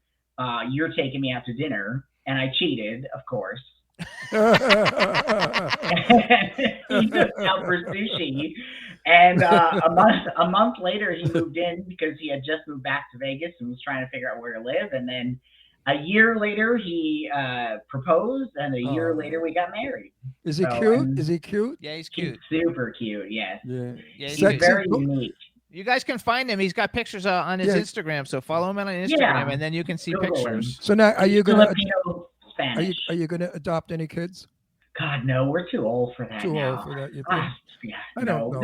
you're taking me out to dinner. And I cheated, of course. He took me out for sushi. And a month later, he moved in because he had just moved back to Vegas and was trying to figure out where to live. And then a year later, he proposed, and a year later, we got married. Is he cute? Is he cute? Yeah, he's cute. Super cute, yes. Yeah. He's very unique. You guys can find him. He's got pictures on his Instagram, so follow him on Instagram, and then you can see pictures. So now, are you going Filipino Spanish. Are you going to adopt any kids? God, no, we're too old for that. Too old for that. You think? I don't know.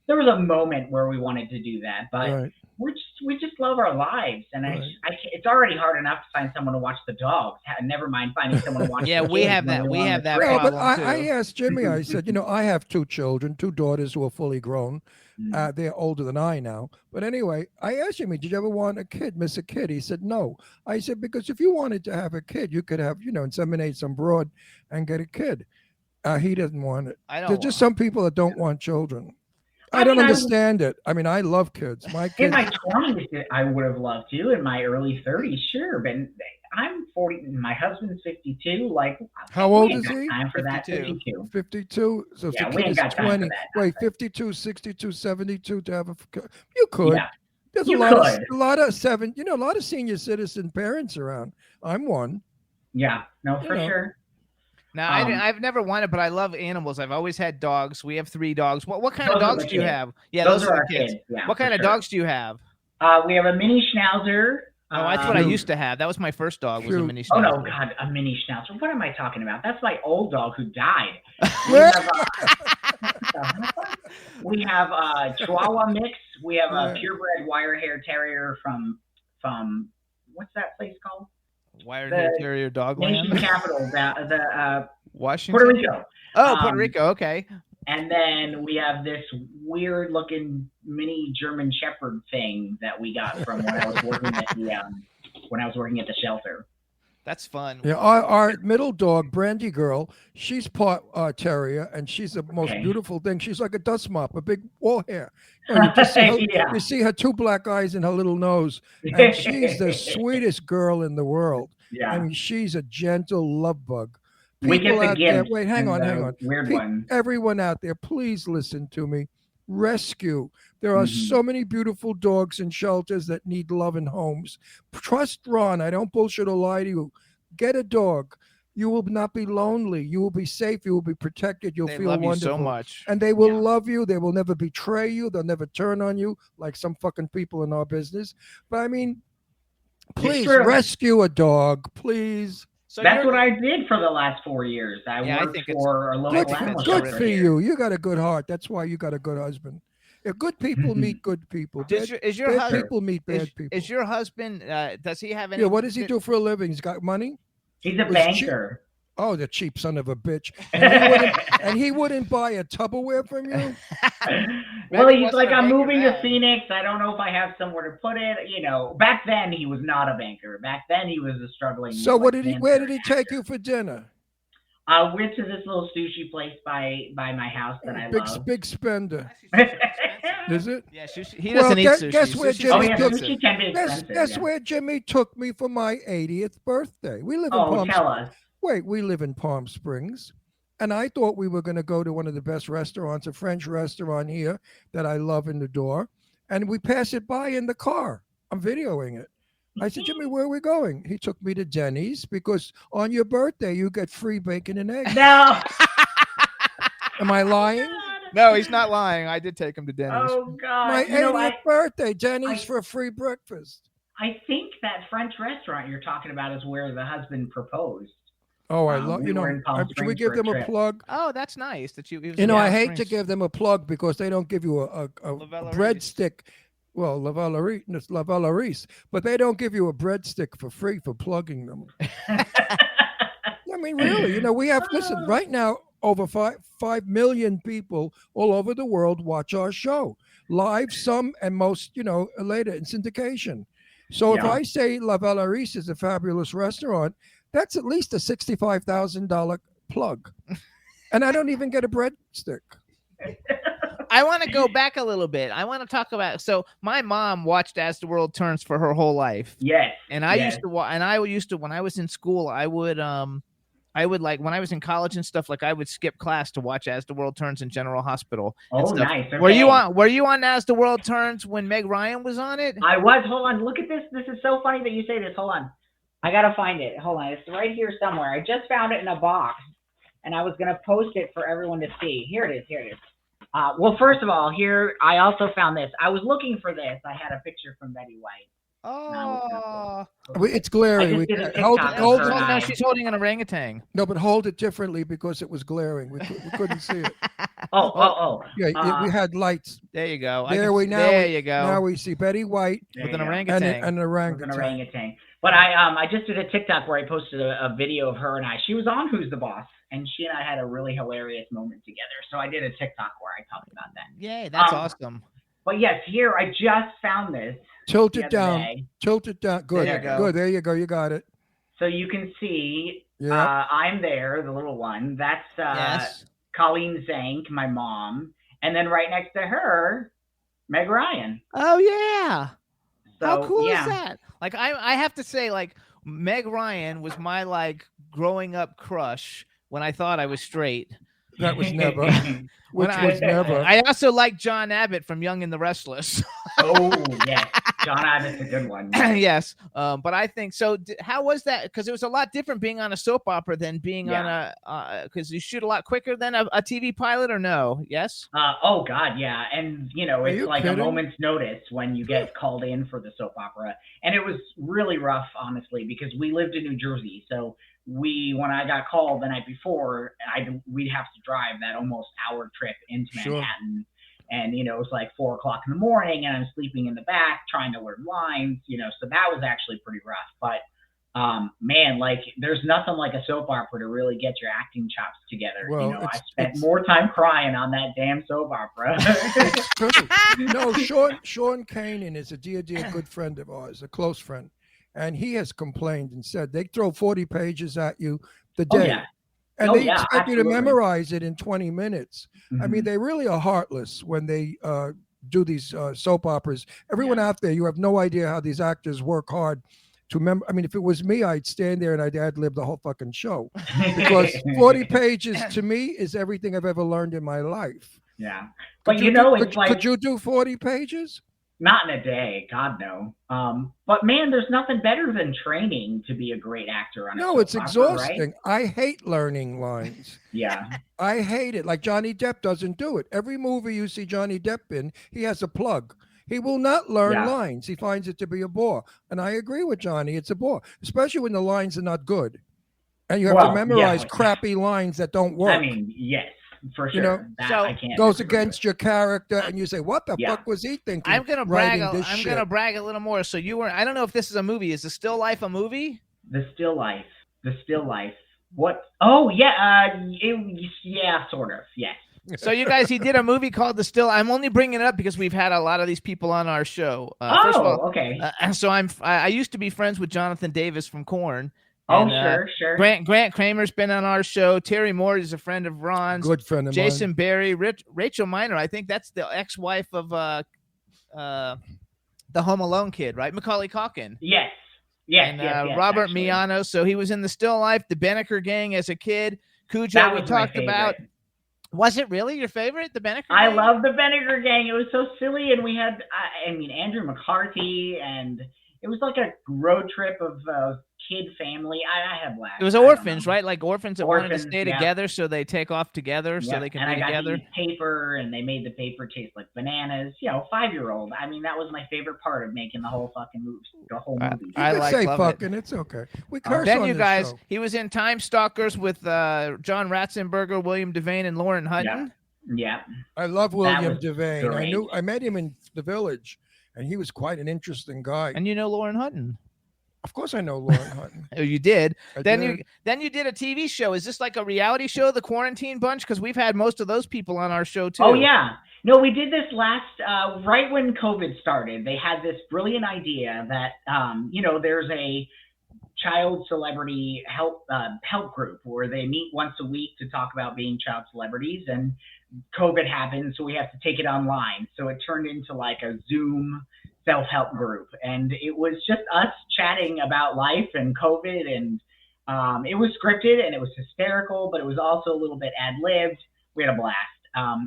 There was a moment where we wanted to do that, but we just love our lives, and it's already hard enough to find someone to watch the dogs. Never mind finding someone to watch. Yeah, the we kids have that. when We we're on have the that trip. No, but problem too. I asked Jimmy. I said, I have 2 children, 2 daughters who are fully grown. They're older than I now. But anyway, I asked Jimmy, did you ever want a kid, miss a kid? He said, no. I said, because if you wanted to have a kid, you could have, inseminate some broad and get a kid. He doesn't want it. There's just some people that don't want children. I don't understand it. I mean, I love kids. My kids. In my 20s, I would have loved to. In my early 30s, sure. But I'm 40. My husband's 52. Like, how old is he? Time for 52. that. 52. So Yeah, the we kid ain't is got time 20. for that. Wait, 52, 62, 72 to have a. You could. Yeah. There's You a lot could. of a lot of senior citizen parents around. I'm one. Yeah. No, for sure. Now, I've never wanted, but I love animals. I've always had dogs. We have 3 dogs. What kind of dogs do you have? Yeah, those are our the kids. Yeah, what kind of dogs do you have? We have a mini schnauzer. Oh, that's what I used to have. That was my first dog. Was a mini schnauzer. Oh no, God, a mini schnauzer. What am I talking about? That's my old dog who died. We have a Chihuahua mix. We have a purebred wire hair terrier from what's that place called? Wire hair terrier dogland. Nation capital, the Washington. Puerto Rico. Oh, Puerto Rico. Okay. And then we have this weird looking mini German Shepherd thing that we got from when I was working at the shelter. That's fun. Yeah, our middle dog, Brandy Girl, she's part terrier, and she's the most beautiful thing. She's like a dust mop, a big wall hair. You see her 2 black eyes and her little nose, and she's the sweetest girl in the world. Yeah. I mean, she's a gentle love bug. We get the gift. Wait, hang on. Weird one. Everyone out there, please listen to me. Rescue. There are so many beautiful dogs in shelters that need love and homes. Trust Ron. I don't bullshit or lie to you. Get a dog. You will not be lonely. You will be safe. You will be protected. You'll feel wonderful. You so much. And they will love you. They will never betray you. They'll never turn on you like some fucking people in our business. But I mean, please rescue a dog, please. So that's what I did for the last 4 years. I worked for a local animal shelter. Good for you. You got a good heart. That's why you got a good husband. If good people meet good people. Bad people meet bad people. Is your husband? Does he have any? Yeah. What does he do for a living? He's got money. He's a banker. Oh, the cheap son of a bitch! And he wouldn't buy a Tupperware from you. Well, he's like, I'm moving to Phoenix. I don't know if I have somewhere to put it. Back then he was not a banker. Back then he was a struggling. So where did he take you for dinner? I went to this little sushi place by my house that I love. Big spender. Is it? Yeah, he doesn't eat sushi. Guess where Jimmy took sushi can be expensive. Guess where Jimmy took me for my 80th birthday. We live in Palm tell us. Wait, we live in Palm Springs. And I thought we were going to go to one of the best restaurants, a French restaurant here that I love in the door. And we pass it by in the car. I'm videoing it. I said, Jimmy, where are we going? He took me to Denny's because on your birthday, you get free bacon and eggs. No. Am I lying? No, he's not lying. I did take him to Denny's. Oh, God. My 80th birthday, Denny's for a free breakfast. I think that French restaurant you're talking about is where the husband proposed. Oh, I love, should we give them a plug? Oh, that's nice that you. I hate to give them a plug because they don't give you a breadstick. Well, La Valerie, but they don't give you a breadstick for free for plugging them. I mean, really, we have, listen, right now, over 5 million people all over the world watch our show. Live, some, and most, later in syndication. So if I say La Valerie is a fabulous restaurant, that's at least a $65,000 plug. And I don't even get a breadstick. I want to go back a little bit. I want to talk about. So my mom watched As the World Turns for her whole life. Yes. And I yes. used to when I was in school, I would like when I was in college and stuff, like I would skip class to watch As the World Turns in General Hospital. and Oh, stuff. nice. Okay. Were you on As the World Turns when Meg Ryan was on it? I was. Hold on. Look at this. This is so funny that you say this. Hold on. I got to find it. Hold on. It's right here somewhere. I just found it in a box, and I was going to post it for everyone to see. Here it is. Here it is. Well, first of all, here, I also found this. I was looking for this. I had a picture from Betty White. Oh, It's glaring. I just did a Hold TikTok it, of hold her it. and I- no, she's holding an orangutan. No, but hold it differently because it was glaring. We couldn't see it. Oh. Yeah, we had lights. There you go. There you go. Now we see Betty White There With you an go. orangutan. and an With orangutan. an orangutan. But I just did a TikTok where I posted a video of her and I. She was on Who's the Boss, and she and I had a really hilarious moment together. So I did a TikTok where I talked about that. Yay, that's Um, awesome. But yes, here I just found this. Tilt the it other down. day. Tilt it down. Good. There you go. Good. There you go. You got it. So you can see Yeah. I'm there, the little one. That's Yes. Colleen Zank, my mom. And then right next to her, Meg Ryan. Oh yeah. So, How cool yeah. is that? Like I have to say, like Meg Ryan was my like growing up crush when I thought I was straight. That was never. When Which I- was never. I also like John Abbott from Young and the Restless. Oh, yes. John Abbott's a good one. Yes, but I think so. How was that? Because it was a lot different being on a soap opera than being on a. Because you shoot a lot quicker than a TV pilot, or no? Yes. Oh God, yeah, and Are it's you like kidding? a moment's notice when you get called in for the soap opera, and it was really rough, honestly, because we lived in New Jersey, so when I got called the night before, we'd have to drive that almost hour trip into Sure. Manhattan, and it was like 4 o'clock in the morning, and I'm sleeping in the back trying to learn lines, so that was actually pretty rough, but. Man, like there's nothing like a soap opera to really get your acting chops together. Well, I spent more time crying on that damn soap opera. It's true. No, Sean Kanan is a dear good friend of ours, a close friend. And he has complained and said they throw 40 pages at you the Oh, day. yeah. And Oh, they yeah, expect you to absolutely. memorize it in 20 minutes. I mean, Mhm. they really are heartless when they do these soap operas. Everyone out there, you have no idea how these actors work hard to remember. I mean, if it was me, I'd stand there and I'd ad-lib the whole fucking show. Because 40 pages to me is everything I've ever learned in my life. Yeah, but Could it's could you do 40 pages? not in a day. God no. But man, there's nothing better than training to be a great actor on a No, soap it's opera, exhausting. right? I hate learning lines. Yeah. I hate it. Like Johnny Depp doesn't do it. Every movie you see Johnny Depp in, he has a plug. He will not learn Yeah. lines. He finds it to be a bore. And I agree with Johnny. It's a bore, especially when the lines are not good. And you have Well, to memorize yeah. crappy lines that don't work. I mean, yes, for sure. You know, that so- I can't Goes disagree against your character, and you say, "What the Yeah. fuck was he thinking?" I'm gonna brag. writing this I'm shit? gonna brag a little more. So you were. I don't know if this is a movie. Is the Still Life a movie? with. The still life. The still life. What? Oh yeah. Yeah, sort of. Yes. So you guys, he did a movie called The Still. I'm only bringing it up because we've had a lot of these people on our show. First of all, Okay. so I used to be friends with Jonathan Davis from Korn. Oh, and, sure. Grant Kramer's been on our show. Terry Moore is a friend of Ron's. Good friend of Jason Barry, Rachel Miner. I think that's the ex-wife of the Home Alone kid, right? Macaulay Culkin. Yes. Yes. And yes, Robert actually. Miano. So he was in The Still Life, the Benneker Gang as a kid. Cujo, That we was my talked about. favorite. Was it really your favorite, the Benneker I Gang? love the Vinegar Gang. It was so silly, and we had, Andrew McCarthy, and it was like a road trip of kid family. I had blast. It was I don't orphans, know. right? Like orphans that wanted to Orphans, stay yeah. together, so they take off together, so Yep, they can and be I got together. to use paper, and they made the paper taste like bananas. 5-year-old. I mean, that was my favorite part of making the whole fucking movie. The whole movie. I You can like say love it. fucking. It's okay. We curse Then on you this guys, show. he was in Time Stalkers with John Ratzenberger, William Devane, and Lauren Hutton. Yeah. I love William was Devane. great. I met him in the Village, and he was quite an interesting guy. And you know Lauren Hutton. Of course, I know Lauren Hutton. Oh, you did. I Then did. you did a TV show. Is this like a reality show, The Quarantine Bunch? Because we've had most of those people on our show too. Oh yeah. No, we did this last right when COVID started. They had this brilliant idea that there's a child celebrity help group where they meet once a week to talk about being child celebrities. And COVID happened, so we have to take it online. So it turned into like a Zoom self-help group, and it was just us chatting about life and COVID, and it was scripted and it was hysterical, but it was also a little bit ad-libbed. We had a blast.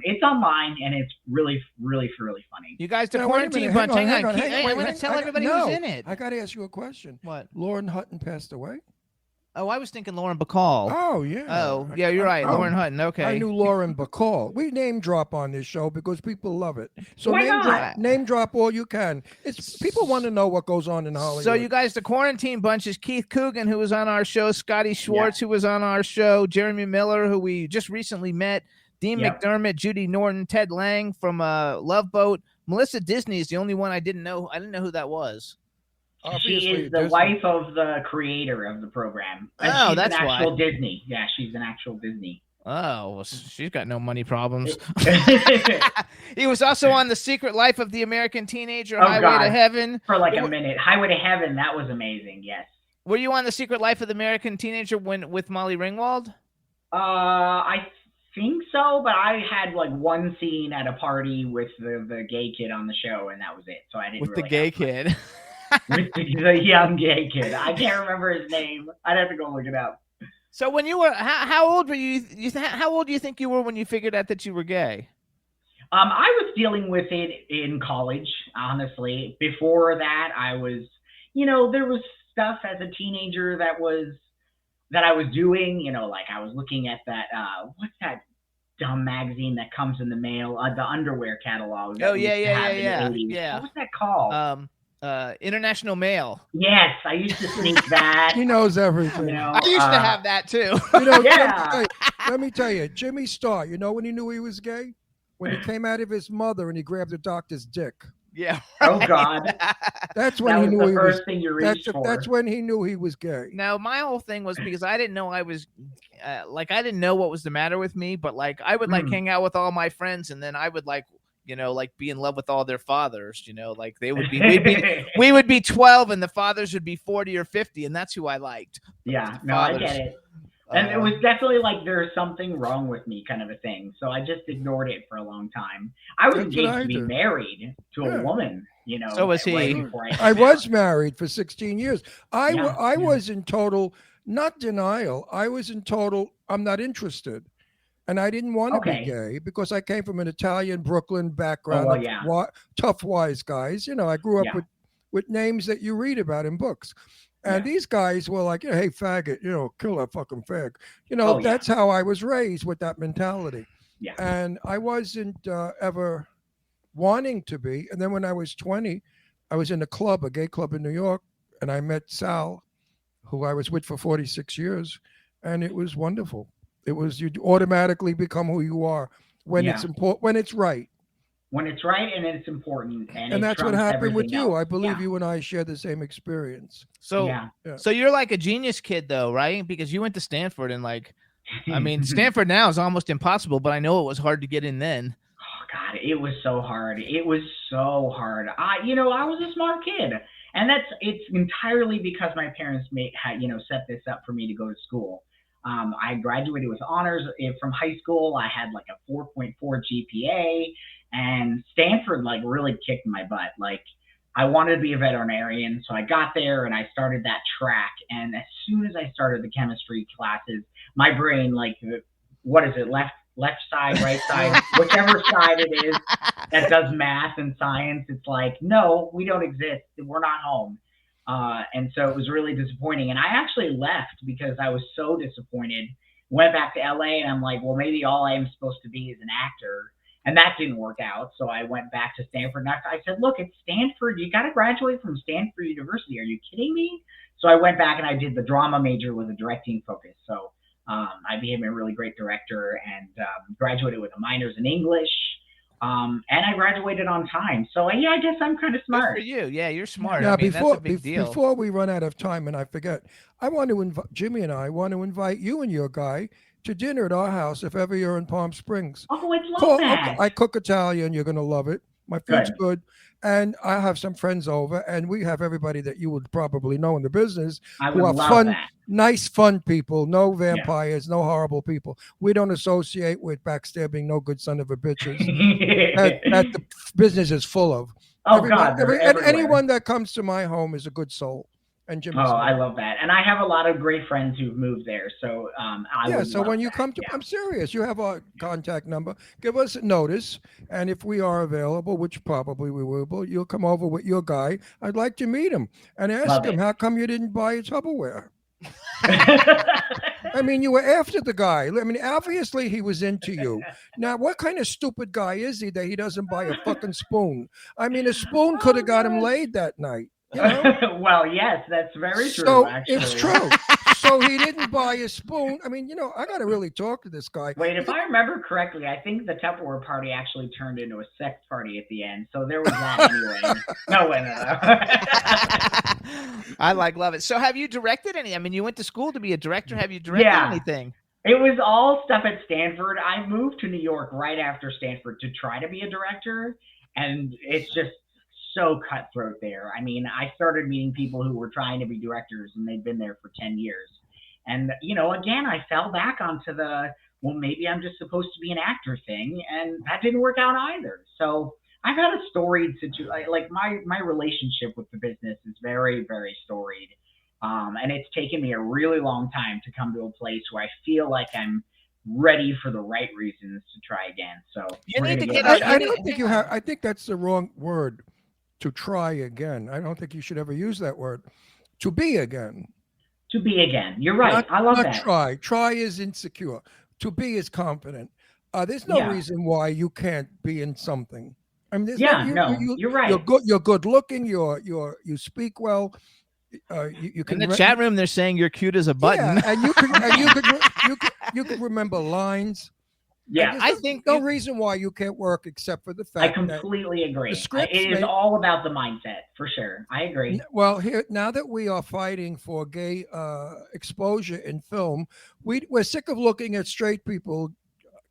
It's online and it's really, really, really funny. You guys, the Now, wait a quarantine minute, bunch. hang Hang on, on. hang on, I wait, want to hang- tell I- everybody no, who's in it. I got to ask you a question. What? Lauren Hutton passed away? Oh, I was thinking Lauren Bacall. Oh, yeah. Oh, yeah, you're right. Lauren Hutton. Okay. I knew Lauren Bacall. We name drop on this show because people love it. So Why name not? drop, name drop all you can. It's people want to know what goes on in Hollywood. So you guys, the quarantine bunch is Keith Coogan, who was on our show, Scotty Schwartz, who was on our show, Jeremy Miller, who we just recently met, Dean McDermott, Judy Norton, Ted Lang from Love Boat. Melissa Disney is the only one I didn't know. I didn't know who that was. She is the wife of the creator of the program. And Oh, she's that's an actual why. Disney. Yeah, she's an actual Disney. Oh, well, she's got no money problems. He was also on The Secret Life of the American Teenager, Highway to Heaven. For like a minute. Highway to Heaven, that was amazing, yes. Were you on The Secret Life of the American Teenager with Molly Ringwald? I think so, but I had like one scene at a party with the gay kid on the show, and that was it. So I didn't With really the gay have much. kid. With the young gay kid. I can't remember his name. I'd have to go look it up. So when you were, how old were you? How old do you think you were when you figured out that you were gay? I was dealing with it in college, honestly. Before that, I was, there was stuff as a teenager that I was doing, like I was looking at that, what's that dumb magazine that comes in the mail, the underwear catalog. Oh, yeah. What was that called? International Mail. Yes, I used to sneak that. He knows everything. I used to have that too. Yeah. Let me tell you, Jimmy Starr, you know when he knew he was gay? When he came out of his mother and he grabbed the doctor's dick. Yeah. Oh God. That's when That he was knew the he first was. thing you reached for. That's when he knew he was gay. Now my whole thing was because I didn't know I was, like I didn't know what was the matter with me, but like I would like hang out with all my friends, and then I would like be in love with all their fathers. Like they would be, we would be 12, and the fathers would be 40 or 50, and that's who I liked. Yeah, no, I get it. And it was definitely like there's something wrong with me kind of a thing. So I just ignored it for a long time. I was That's what engaged I to be did. married to a woman, So was he. right before I was married for 16 years. I Yeah. was in total, not denial. I was in total, I'm not interested. And I didn't want to be gay because I came from an Italian Brooklyn background. well, yeah. Tough, wise guys. I grew up Yeah. with names that you read about in books. And these guys were like, hey, faggot, kill that fucking fag. That's how I was raised with that mentality. Yeah. And I wasn't ever wanting to be. And then when I was 20, I was in a gay club in New York, and I met Sal, who I was with for 46 years. And it was wonderful. It was, you automatically become who you are when it's important, when it's right. When it's right and it's important. And that's what happened with you. I believe Yeah. you and I share the same experience. So, Yeah. so you're like a genius kid though, right? Because you went to Stanford, and like, I mean, Stanford now is almost impossible, but I know it was hard to get in then. Oh God, it was so hard. It was so hard. I was a smart kid, and it's entirely because my parents had set this up for me to go to school. I graduated with honors from high school. I had like a 4.4 GPA, and Stanford like really kicked my butt. Like I wanted to be a veterinarian, so I got there and I started that track. And as soon as I started the chemistry classes, my brain like, what is it, left side, right side, whichever side it is that does math and science, it's like, no, we don't exist. We're not home. And so it was really disappointing. And I actually left because I was so disappointed. Went back to LA, and I'm like, well, maybe all I am supposed to be is an actor. And that didn't work out. So I went back to Stanford. And I said, look, it's Stanford. You got to graduate from Stanford University. Are you kidding me? So I went back and I did the drama major with a directing focus. So I became a really great director and graduated with a minors in English. And I graduated on time. So yeah, I guess I'm kind of smart. Good for you. Yeah, you're smart. Now, I mean, that's a big deal. before we run out of time and I forget, I want to invite Jimmy and I want to invite you and your guy to dinner at our house if ever you're in Palm Springs. Oh, I'd love that. I cook Italian. You're going to love it. My food's good. And I have some friends over, and we have everybody that you would probably know in the business I who would are love fun, that. nice, fun people. No vampires, no horrible people. We don't associate with backstabbing, no good son of a bitches that the business is full of. Oh God, they're everywhere. Anyone that comes to my home is a good soul. And Jim. Oh, I love that, and I have a lot of great friends who've moved there. So so when you come to, I'm serious. You have our contact number. Give us a notice, and if we are available, which probably we will, you'll come over with your guy. I'd like to meet him and ask him how come you didn't buy a Tupperware. I mean, you were after the guy. I mean, obviously he was into you. Now, what kind of stupid guy is he that he doesn't buy a fucking spoon? I mean, a spoon could have got him laid that night. You know? Well, yes, that's very true. So actually. it's true. So he didn't buy a spoon. I mean, I got to really talk to this guy. Wait, if I remember correctly, I think the Tupperware party actually turned into a sex party at the end. So there was that anyway. No. I love it. So have you directed any? I mean, you went to school to be a director. Have you directed anything? It was all stuff at Stanford. I moved to New York right after Stanford to try to be a director. And it's just so cutthroat there. I mean, I started meeting people who were trying to be directors and they'd been there for 10 years. And, again, I fell back onto well, maybe I'm just supposed to be an actor thing. And that didn't work out either. So I've had a storied situation. Like my relationship with the business is very, very storied. And it's taken me a really long time to come to a place where I feel like I'm ready for the right reasons to try again. So you need to get I don't think you have. I think that's the wrong word. To try again. I don't think you should ever use that word. To be again. To be again. You're right. I love that. Try. Try is insecure. To be is confident. There's no reason why you can't be in something. I mean, you're right. You're good looking. You speak well. You can in the chat room. They're saying you're cute as a button. Yeah, and you can remember lines. Yeah, I think no reason why you can't work except for the fact I completely agree. It is all about the mindset, for sure. I agree. Well, now that we are fighting for gay exposure in film, we're sick of looking at straight people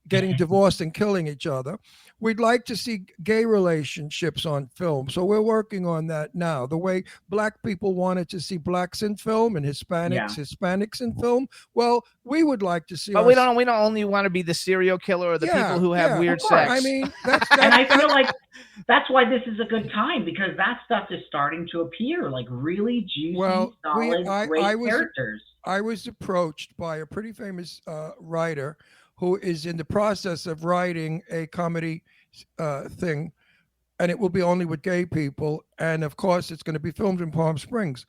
getting divorced and killing each other. We'd like to see gay relationships on film. So we're working on that now. The way black people wanted to see blacks in film and Hispanics in film. Well, we would like to see. But we don't only want to be the serial killer or the people who have weird sex. I mean, and I feel like that's why this is a good time because that stuff is starting to appear like really juicy, solid, great characters. I was approached by a pretty famous writer who is in the process of writing a comedy thing, and it will be only with gay people. And of course, it's going to be filmed in Palm Springs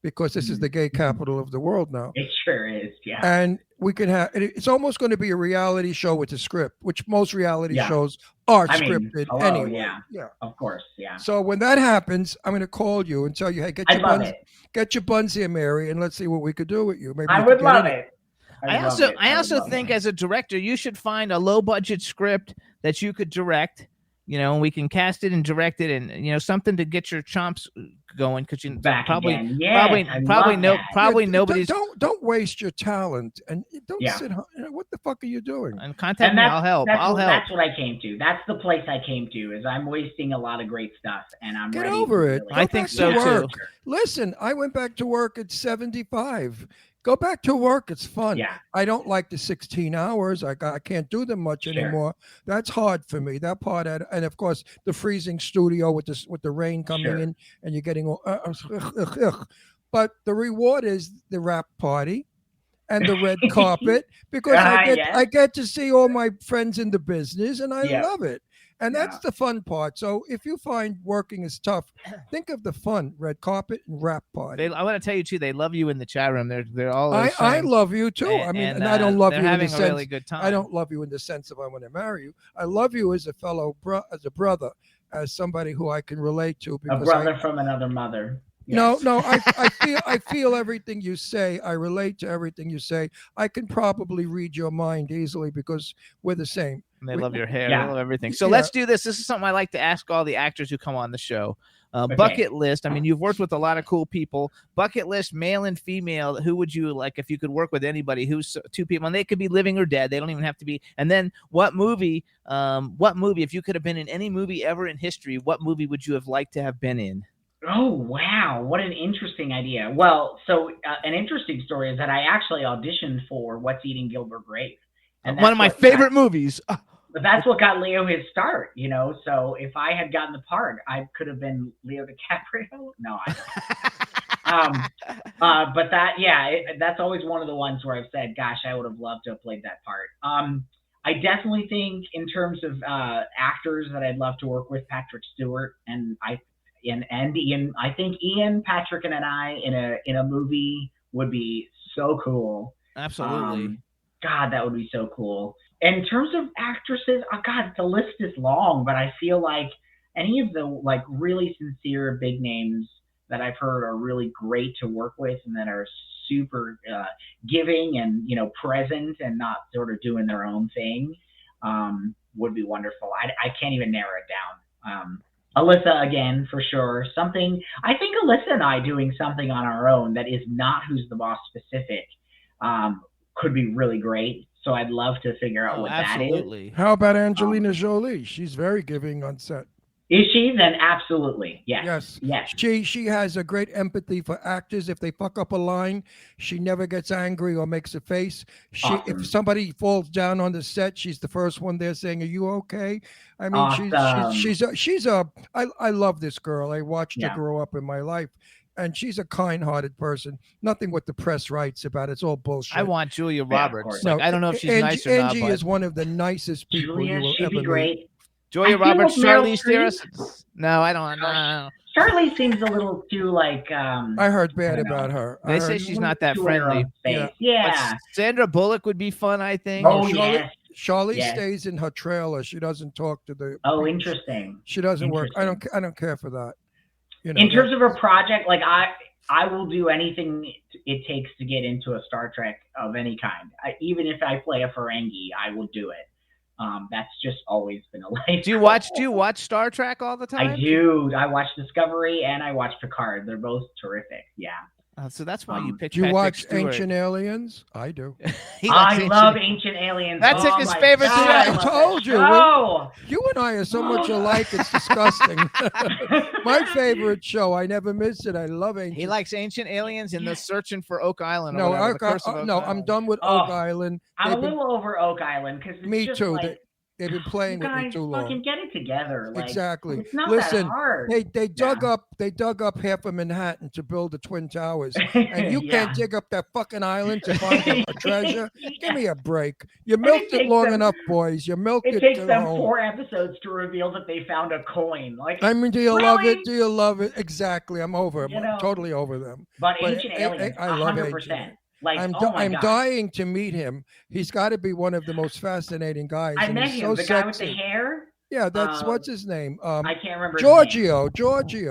because this is the gay capital of the world now. It sure is, yeah. And we can it's almost going to be a reality show with a script, which most reality shows are scripted anyway. Yeah, of course, yeah. So when that happens, I'm going to call you and tell you, hey, get your buns here, Mary, and let's see what we could do with you. Maybe I would love it. I also think as a director, you should find a low budget script that you could direct, and we can cast it and direct it and, something to get your chomps going. Cause probably nobody's. Don't waste your talent and don't sit home. What the fuck are you doing? And contact me. I'll help. That's what I came to. That's the place I came to is I'm wasting a lot of great stuff and I'm Get ready over it. I think so too. Listen, I went back to work at 75. Go back to work. It's fun. Yeah. I don't like the 16 hours. I can't do them much anymore. That's hard for me. That part, and of course, the freezing studio with the rain coming in, and you're getting all. But the reward is the wrap party, and the red carpet because I get to see all my friends in the business, and I love it. And that's the fun part. So if you find working is tough, think of the fun: red carpet and wrap party. I want to tell you too. They love you in the chat room. They're all. I love you too. And I don't love you in the sense. Really good time. I don't love you in the sense of I want to marry you. I love you as a fellow, as a brother, as somebody who I can relate to. A brother from another mother. Yes. No, I feel everything you say. I relate to everything you say. I can probably read your mind easily because we're the same. And they love your hair. They love everything. So let's do this. This is something I like to ask all the actors who come on the show. Okay. Bucket list. I mean, you've worked with a lot of cool people. Bucket list, male and female. Who would you like if you could work with anybody? Who's two people, and they could be living or dead. They don't even have to be. And then what movie? If you could have been in any movie ever in history, what movie would you have liked to have been in? Oh, wow. What an interesting idea. Well, so an interesting story is that I actually auditioned for What's Eating Gilbert Grape. And One of my favorite movies. But that's what got Leo his start, So if I had gotten the part, I could have been Leo DiCaprio. No, but that's always one of the ones where I've said, gosh, I would have loved to have played that part. I definitely think in terms of actors that I'd love to work with, Patrick Stewart and Ian. I think Ian, Patrick, and I in a movie would be so cool. Absolutely. God, that would be so cool. In terms of actresses, God, the list is long, but I feel like any of the like really sincere big names that I've heard are really great to work with and that are super giving and present and not sort of doing their own thing would be wonderful. I can't even narrow it down. Alyssa again for sure. I think Alyssa and I doing something on our own that is not Who's the Boss specific could be really great. So I'd love to figure out what absolutely. that is. How about Angelina Jolie? She's very giving on set. Is she? Then absolutely. Yes. She has a great empathy for actors. If they fuck up a line, she never gets angry or makes a face. Awesome. If somebody falls down on the set, she's the first one there saying, "Are you okay?" I mean, Awesome. I love this girl. I watched her grow up in my life. And she's a kind-hearted person. Nothing what the press writes about. It's all bullshit. I want Julia Roberts. No, I don't know if she's nice or not. Angie is one of the nicest people Julia, you will she'd ever be great. meet. Julia I feel Roberts, like Meryl Charlize Theron. No, I don't know. Charlize seems a little too like. I heard bad about her. They say she's not that friendly. Yeah. But Sandra Bullock would be fun, I think. Oh, yes. Charlize stays in her trailer. She doesn't talk to the. Oh, interesting. She doesn't work. I don't care for that. In terms of a project, like I will do anything it takes to get into a Star Trek of any kind. Even if I play a Ferengi, I will do it. That's just always been a life. Do you watch Star Trek all the time? I do. I watch Discovery and I watch Picard. They're both terrific. Yeah. So that's why you picked. Do you Patrick watch Stewart. Ancient Aliens? I do. I love Ancient Aliens. That's his my favorite God, show. I told you. Oh, You and I are so much alike. It's disgusting. My favorite show. I never miss it. I love Ancient. He likes Ancient Aliens and the Searching for Oak Island. No, or whatever, I'm done with Oak Island. I'm a little over Oak Island because Me just too. Like, They've been playing with me guys too long. fucking get it together. Like, Exactly. It's not Listen, that hard. they dug up half of Manhattan to build the Twin Towers, and you can't dig up that fucking island to find a treasure. Give me a break. You milked it long enough, boys. You milked it. It takes them home. 4 episodes to reveal that they found a coin. Like, I mean, do you really? love it? Do you love it? Exactly. I'm over them. You know, I'm totally over them. But Ancient Aliens, I love 100%. Ancient. Like, I'm God. dying to meet him. He's got to be one of the most fascinating guys. I and met he's him, so the guy with sexy. the hair. Yeah, that's what's his name? I can't remember. Giorgio.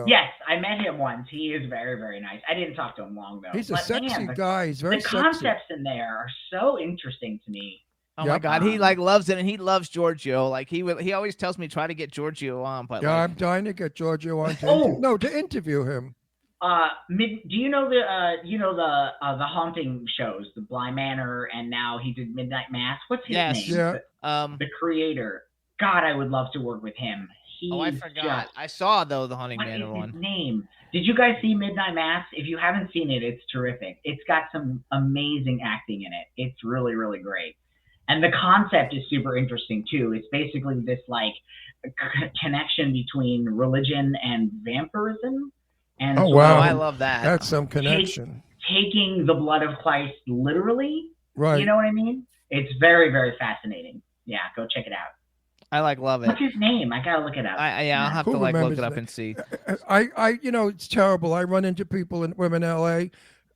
Yes, I met him once. He is very, very nice. I didn't talk to him long though. He's a sexy guy. He's very sexy. The concepts in there are so interesting to me. Oh my God, he like loves it, and he loves Giorgio. Like he always tells me try to get Giorgio on. But yeah, like, I'm dying to get Giorgio on. To interview him. Do you know the haunting shows, the Bly Manor, and now he did Midnight Mass? What's his name? Yeah. The creator. God, I would love to work with him. I forgot. I saw though the Haunting Manor one. What is his name? Did you guys see Midnight Mass? If you haven't seen it, it's terrific. It's got some amazing acting in it. It's really, really great. And the concept is super interesting too. It's basically this like connection between religion and vampirism. And oh wow, I love that. That's some connection. Taking the blood of Christ literally. Right. You know what I mean? It's very, very fascinating. Yeah, go check it out. I love it. What's his name? I gotta look it up. I'll have to like look it up and see. I it's terrible. I run into people in LA,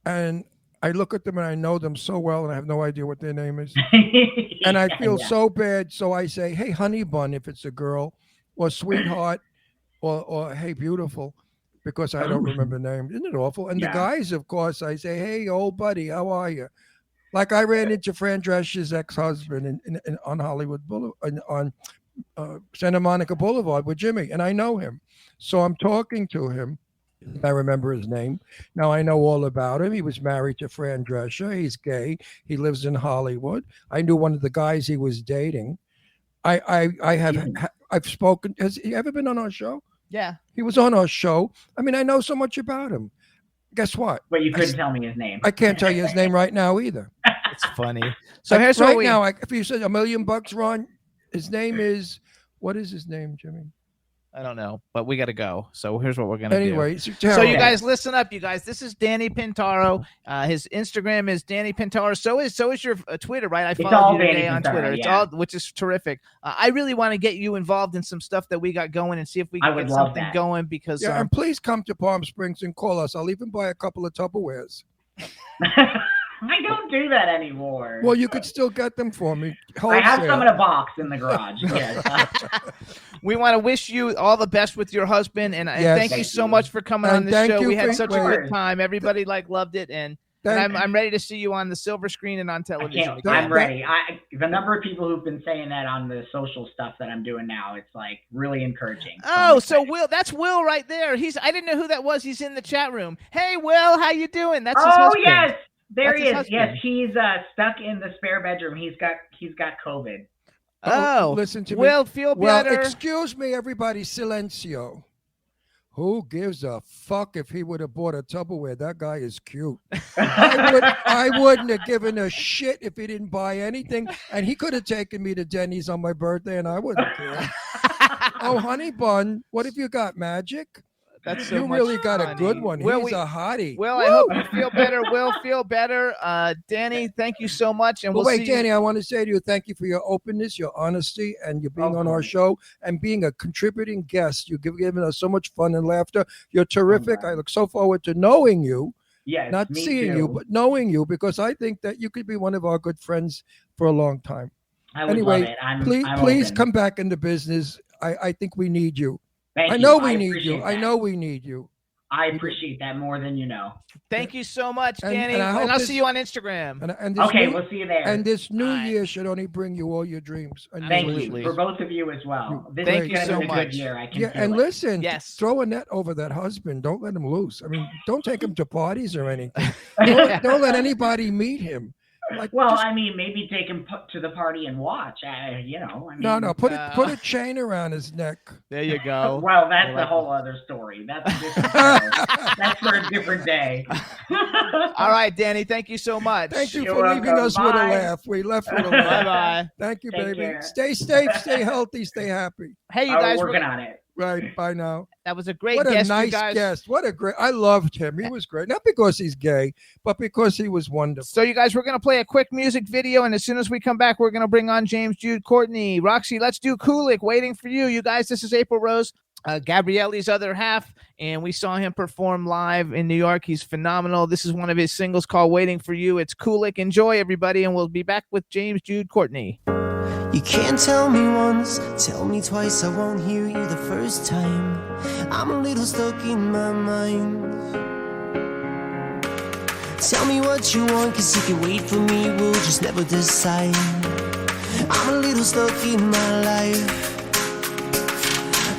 and I look at them and I know them so well, and I have no idea what their name is, and I feel so bad. So I say, "Hey, honey bun," if it's a girl, or sweetheart, or hey, beautiful, because I don't remember names. Isn't it awful? And the guys, of course, I say, "Hey, old buddy, how are you?" Like I ran into Fran Drescher's ex-husband in on Hollywood Boulevard on Santa Monica Boulevard with Jimmy, and I know him. So I'm talking to him. I remember his name. Now I know all about him. He was married to Fran Drescher. He's gay. He lives in Hollywood. I knew one of the guys he was dating. I've spoken. Has he ever been on our show? Yeah. He was on our show. I mean, I know so much about him. Guess what? But you couldn't tell me his name. I can't tell you his name right now either. It's funny. So here's right what now. If you said $1 million, Ron, his name is. What is his name, Jimmy? I don't know, but we got to go. So here's what we're going to do. Anyway, so you guys listen up, you guys. This is Danny Pintauro. His Instagram is Danny Pintauro. So is your Twitter, right? I followed you today on Twitter. It's all, which is terrific. I really want to get you involved in some stuff that we got going and see if we can get something going because. Yeah, and please come to Palm Springs and call us. I'll even buy a couple of Tupperwares. I don't do that anymore. Well, you could still get them for me. I have some in a box in the garage. Yes. We want to wish you all the best with your husband, and thank you so much for coming on this show. We had such a good time. Everybody loved it, and I'm ready to see you on the silver screen and on television. I'm ready. The number of people who've been saying that on the social stuff that I'm doing now, it's like really encouraging. So Will, that's Will right there. I didn't know who that was. He's in the chat room. Hey, Will, how you doing? That's his husband. Yes. There he is. Yes, he's stuck in the spare bedroom. He's got COVID. Listen to me. Will, feel better. Well, excuse me, everybody. Silencio. Who gives a fuck if he would have bought a Tupperware? That guy is cute. I wouldn't have given a shit if he didn't buy anything. And he could have taken me to Denny's on my birthday, and I wouldn't care. Oh, honey bun, what have you got? Magic? That's so you much really got funny. a good one. He's a hottie. Well, I hope you feel better. Will, feel better. Danny, thank you so much. And we'll see Danny, I want to say to you, thank you for your openness, your honesty, and you being on our show and being a contributing guest. You've given us so much fun and laughter. You're terrific. I look so forward to knowing you. Yes, not seeing you, but knowing you, because I think that you could be one of our good friends for a long time. I would love it. Please come back into business. I think we need you. I know we need you. I know we need you. I appreciate that more than you know. Thank you so much, Danny. And I'll see you on Instagram. We'll see you there. And this new year should only bring you all your dreams. Thank you for both of you as well. Thank you so much. Good year. I can feel and it. Listen, throw a net over that husband. Don't let him loose. I mean, don't take him to parties or anything. Don't let anybody meet him. Maybe take him to the party and watch. No. Put a chain around his neck. There you go. Well, that's a whole other story. That's a different that's for a different day. All right, Danny. Thank you so much. Thank you for leaving us with a laugh. We left with a laugh. Bye. Thank you, baby. Care. Stay safe. Stay healthy. Stay happy. Hey, you guys. Working on it. Right. Bye now. That was a great guest. What guest, a nice you guys. guest. I loved him. He was great. Not because he's gay, but because he was wonderful. So, you guys, we're going to play a quick music video. And as soon as we come back, we're going to bring on James Jude Courtney. Roxy, let's do Kulik, Waiting for You. You guys, this is April Rose, Gabrielle's other half. And we saw him perform live in New York. He's phenomenal. This is one of his singles called Waiting for You. It's Kulik. Enjoy, everybody. And we'll be back with James Jude Courtney. You can't tell me once, tell me twice, I won't hear you the first time. I'm a little stuck in my mind. Tell me what you want, cause if you wait for me, we'll just never decide. I'm a little stuck in my life.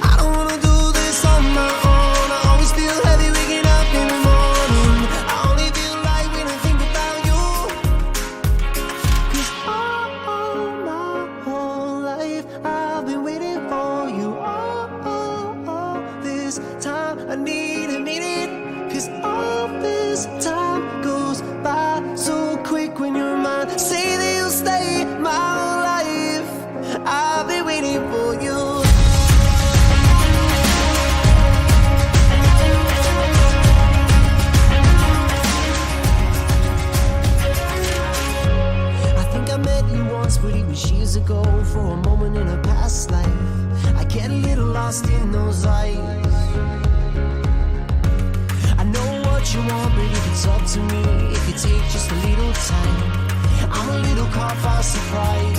I don't wanna do this on my own. I always feel heavy waking up in the morning. I only feel light when I think about you. Cause all my whole life I've been waiting for you. All this time I need it. Cause all this time goes by so quick when you're mine. Say that you'll stay my whole life. I've been waiting for you. I think I met you once, but it was years ago. For a moment in a past life, I get a little lost in those eyes. I know what you want, but if it's up to me, it could take just a little time. I'm a little caught by surprise.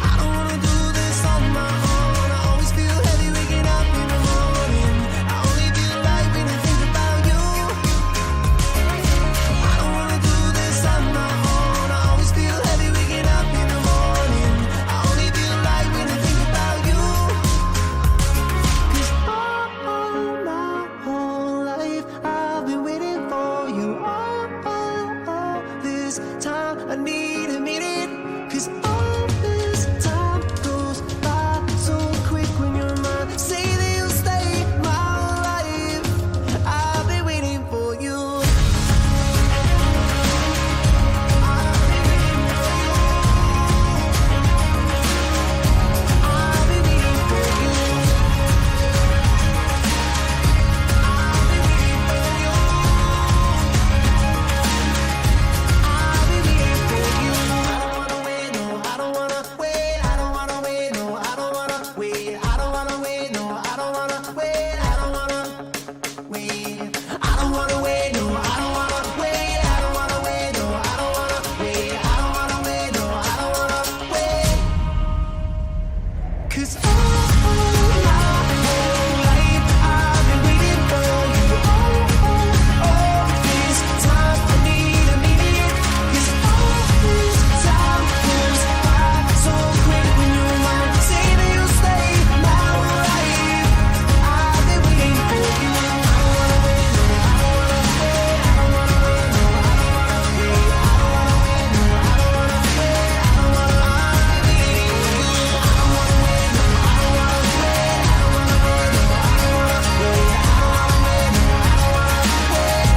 I don't wanna do this on my own. I always feel heavy waking up in the morning. I only feel light when I think about you. I don't wanna do this on my own. I always feel heavy waking up in the morning. I only feel light need a minute. 'Cause all this time goes by so quick when you're mine. Say that you'll stay my life. I've been waiting for you. I've been waiting for you. I've been waiting for you. I've been waiting for you. I've been waiting for you. I don't wanna wait, no, I don't wanna wait. I don't wanna wait, no, I don't wanna wait. I don't wanna wait, no, I don't wanna wait. I don't wanna wait. I don't wanna wait, no, I don't wanna wait. I don't wanna wait, no, I don't wanna wait. I don't wanna wait, no, I don't wanna wait. 'Cause all my whole life I've been waiting for you. All this time I need a minute. 'Cause all this time goes by so quick when you're mine. Say that you'll stay my life. I've been waiting for you. I don't wanna wait, no, I don't wanna wait. I don't wanna wait, no, I don't wanna wait. I don't wanna wait, no, I don't wanna wait. I don't wanna. I've been waiting for you. I don't wanna wait, no, I don't wanna wait. I don't wanna wait, no, I don't wanna wait. I don't wanna wait, no, I don't wanna wait.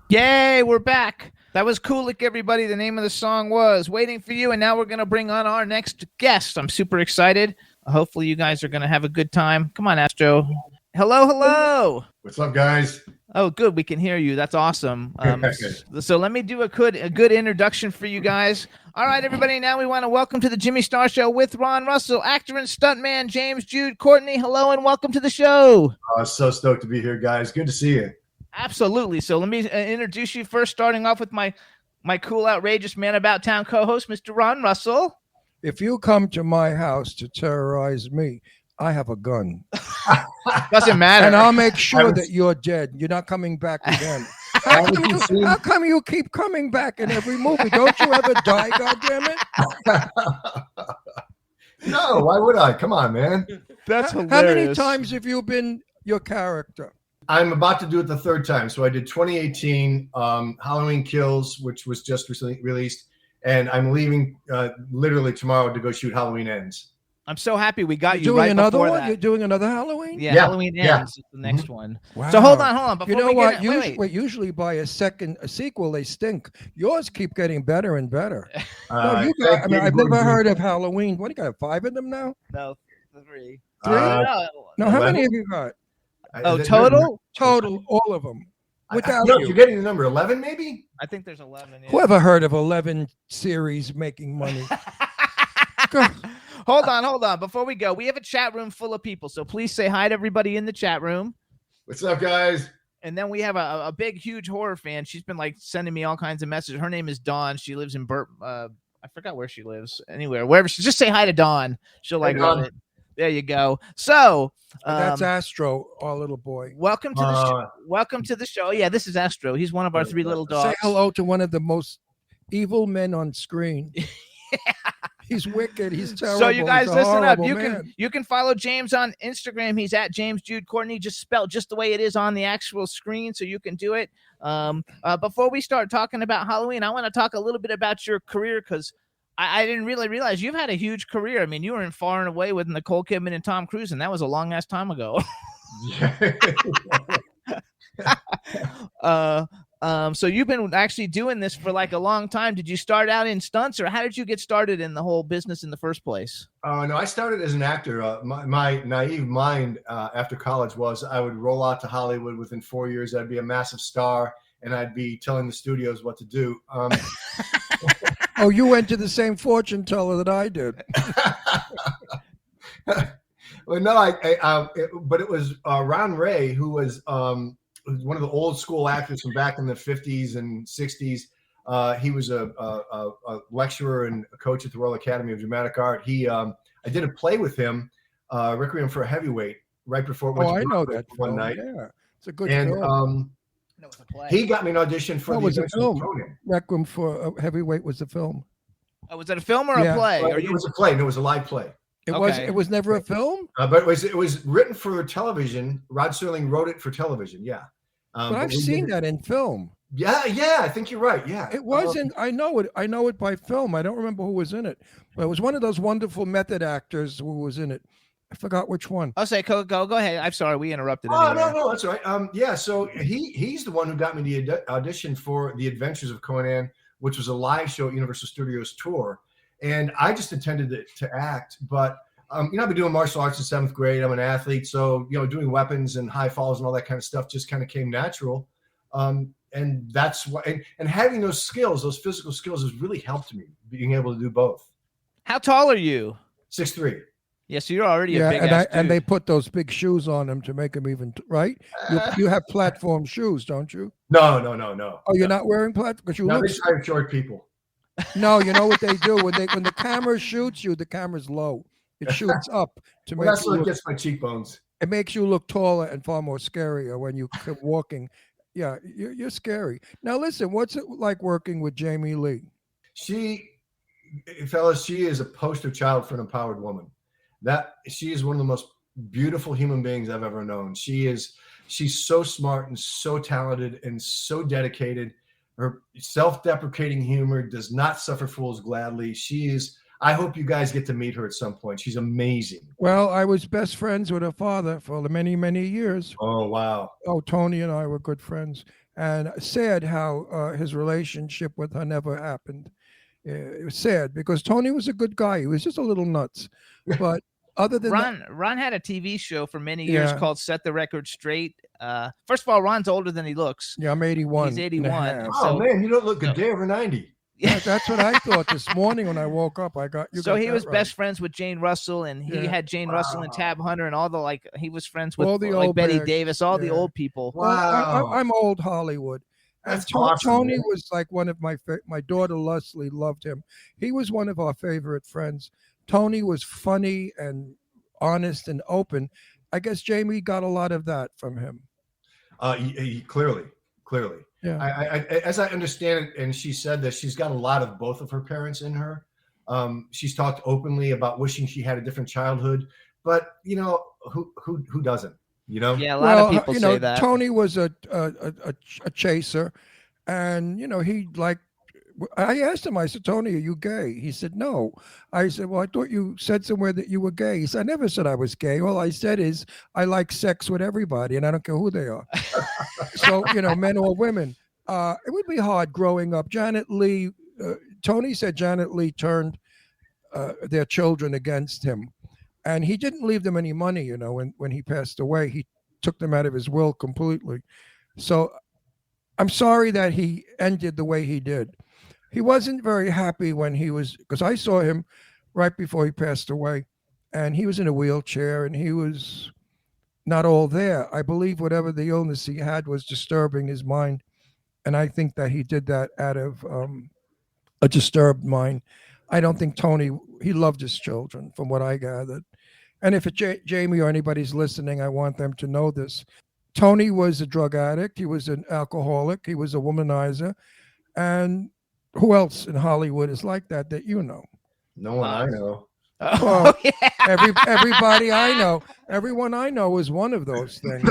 Yay, we're back. That was Kulik, everybody. The name of the song was Waiting for You. And now we're going to bring on our next guest. I'm super excited. Hopefully you guys are going to have a good time. Come on, Astro. Hello, hello. What's up, guys? Oh, good. We can hear you. That's awesome. So let me do a good introduction for you guys. All right, everybody. Now we want to welcome to the Jimmy Star Show with Ron Russell, actor and stuntman James Jude Courtney. Hello and welcome to the show. So stoked to be here, guys. Good to see you. Absolutely. So let me introduce you first, starting off with my cool, outrageous man about town co-host, Mr. Ron Russell. If you come to my house to terrorize me, I have a gun. Doesn't matter. And I'll make sure that you're dead. You're not coming back again. How come you keep coming back in every movie? Don't you ever die, goddammit? No, why would I? Come on, man. That's hilarious. How many times have you been your character? I'm about to do it the third time. So I did 2018 Halloween Kills, which was just recently released. And I'm leaving literally tomorrow to go shoot Halloween Ends. I'm so happy we got You're you right another before one? that. You're doing another Halloween? Yeah, Yeah, Halloween yeah. Ends is the next one. Wow. So hold on. Before You know we what? get wait. Usually by a sequel, they stink. Yours keep getting better and better. No, Thank I've you. never heard of Halloween. What do you got? 5 of them now? No, 3. No, how many have you got? Oh, total? Total, all of them. Without no, you. you're getting the number 11, maybe? I think there's 11. Yeah. Whoever heard of 11 series making money? Hold on. Before we go, we have a chat room full of people. So please say hi to everybody in the chat room. What's up, guys? And then we have a big, huge horror fan. She's been like sending me all kinds of messages. Her name is Dawn. She lives in I forgot where she lives. Anywhere, wherever. Just say hi to Dawn. She'll like love it. There you go. So that's Astro, our little boy. Welcome to the show. Welcome to the show. Yeah, this is Astro. He's one of our 3 little dogs. Say hello to one of the most evil men on screen. He's wicked. He's terrible. So you guys listen up. Man. You can follow James on Instagram. He's at James Jude Courtney, just spelled just the way it is on the actual screen, so you can do it. Before we start talking about Halloween, I want to talk a little bit about your career, because I didn't really realize you've had a huge career. I mean, you were in Far and Away with Nicole Kidman and Tom Cruise, and that was a long ass time ago. So you've been actually doing this for like a long time. Did you start out in stunts, or how did you get started in the whole business in the first place? No, I started as an actor. My naive mind after college was I would roll out to Hollywood. Within 4 years, I'd be a massive star, and I'd be telling the studios what to do. Oh, you went to the same fortune teller that I did. Well, no, but it was Ron Ray, who was one of the old school actors from back in the 50s and 60s. He was a lecturer and a coach at the Royal Academy of Dramatic Art. I did a play with him, Requiem for a Heavyweight, right before it went to I know that one film. night. Yeah, it's a good film. No, it's a play. He got me an audition for What the was the Adventures of film? Conan. Requiem for a Heavyweight was the film. Oh, was that a film or Yeah. a play? Well, it was a play. No, it was a live play. It was never a film. But it was written for television. Rod Serling wrote it for television. Yeah, But I've we seen did- that in film. Yeah, I think you're right. Yeah, It wasn't. I know it by film. I don't remember who was in it, but it was one of those wonderful method actors who was in it. I forgot which one. I'll say, go ahead. I'm sorry, we interrupted. Oh anyway. no, that's all right. Yeah, so he's the one who got me the audition for The Adventures of Conan, which was a live show at Universal Studios tour, and I just intended to act, but I've been doing martial arts in 7th grade. I'm an athlete, so doing weapons and high falls and all that kind of stuff just kind of came natural. And that's what, and having those skills, those physical skills, has really helped me being able to do both. How tall are you? 6'3". Yeah, so you're already a big ass dude. And they put those big shoes on him to make him even right. You have platform shoes, don't you? No. Oh, you're not wearing platform because you No, look. they try short people. No, you know what they do when the camera shoots you, the camera's low. It shoots up to Well, make that's you what look, gets my cheekbones. it makes you look taller and far more scarier when you keep walking. Yeah, you're scary. Now listen, what's it like working with Jamie Lee? Fellas, she is a poster child for an empowered woman. She is one of the most beautiful human beings I've ever known. She's so smart and so talented and so dedicated. Her self-deprecating humor does not suffer fools gladly. I hope you guys get to meet her at some point. She's amazing. Well, I was best friends with her father for many, many years. Oh, wow. Oh, Tony and I were good friends. And sad how his relationship with her never happened. It was sad because Tony was a good guy. He was just a little nuts. But other than Ron had a TV show for many years Yeah. called Set the Record Straight. First of all, Ron's older than he looks. Yeah, I'm 81. He's and a 81. half. Oh, So- man, you don't look a day over 90. Yeah, that's what I thought this morning when I woke up. So he was right. best friends with Jane Russell, and he Yeah. had Jane Russell and Tab Hunter, and all the he was friends with All the like old Betty bags, Davis, all the yeah. old people. Well, Wow. I'm old Hollywood. And That's awesome, Tony man. was like one of my daughter Leslie loved him. He was one of our favorite friends. Tony was funny and honest and open. I guess Jamie got a lot of that from him. Clearly. Yeah. I as I understand it, and she said that she's got a lot of both of her parents in her. She's talked openly about wishing she had a different childhood, but who doesn't? Yeah, a lot of people say that. Tony was a chaser, and he liked. I asked him. I said, "Tony, are you gay?" He said, "No." I said, "Well, I thought you said somewhere that you were gay." He said, "I never said I was gay. All I said is I like sex with everybody, and I don't care who they are." So men or women. It would be hard growing up. Janet Leigh. Tony said Janet Leigh turned their children against him, and he didn't leave them any money. When he passed away, he took them out of his will completely. So I'm sorry that he ended the way he did. He wasn't very happy when because I saw him right before he passed away, and he was in a wheelchair and he was not all there. I believe whatever the illness he had was disturbing his mind, and I think that he did that out of a disturbed mind. I don't think Tony, he loved his children from what I gathered. And if Jamie or anybody's listening, I want them to know this. Tony was a drug addict. He was an alcoholic. He was a womanizer. And who else in Hollywood is like that you know? No one I know. Well, everybody I know, everyone I know is one of those things.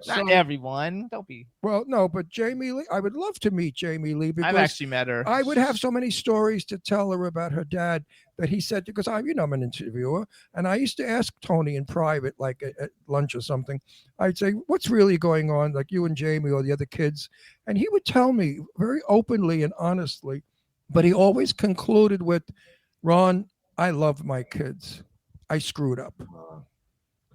Not everyone. Don't be. Well, no, but Jamie Lee, I would love to meet Jamie Lee because I've actually met her. I would have so many stories to tell her about her dad that he said, because I'm an interviewer, and I used to ask Tony in private, like at lunch or something. I'd say, "What's really going on, like you and Jamie or the other kids?" And he would tell me very openly and honestly, but he always concluded with, "Ron, I love my kids. I screwed up."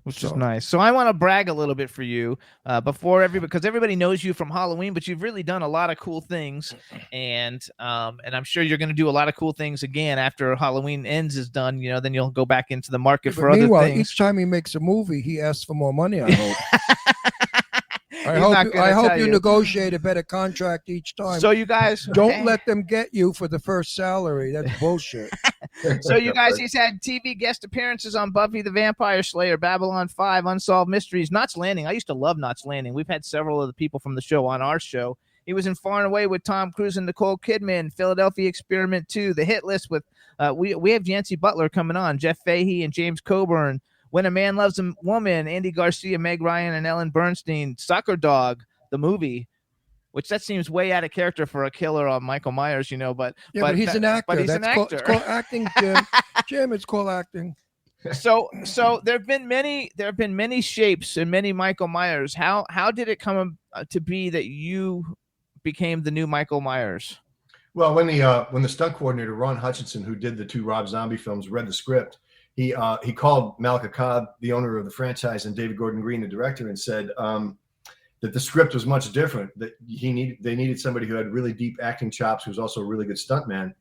Which is nice. So I want to brag a little bit for you because everybody knows you from Halloween, but you've really done a lot of cool things, and I'm sure you're going to do a lot of cool things again after Halloween Ends is done. Then you'll go back into the market for other Meanwhile, things. each time he makes a movie, he asks for more money. I hope. He's not gonna I hope tell you you. negotiate a better contract each time. So you guys Don't let them get you for the first salary. That's bullshit. So you guys, he's had TV guest appearances on Buffy the Vampire Slayer, Babylon 5, Unsolved Mysteries, Knots Landing. I used to love Knots Landing. We've had several of the people from the show on our show. He was in Far and Away with Tom Cruise and Nicole Kidman, Philadelphia Experiment 2, The Hit List with we have Yancey Butler coming on, Jeff Fahey and James Coburn, When a Man Loves a Woman, Andy Garcia, Meg Ryan, and Ellen Bernstein, Soccer Dog, the movie, which that seems way out of character for a killer on Michael Myers, but he's an actor. But he's an actor. It's called acting, Jim. Jim, it's called acting. So there have been many shapes and many Michael Myers. How did it come to be that you became the new Michael Myers? Well, when the stunt coordinator Ron Hutchinson, who did the 2 Rob Zombie films, read the script, he called Malika Cobb, the owner of the franchise, and David Gordon Green, the director, and said that the script was much different. That they needed somebody who had really deep acting chops, who was also a really good stuntman.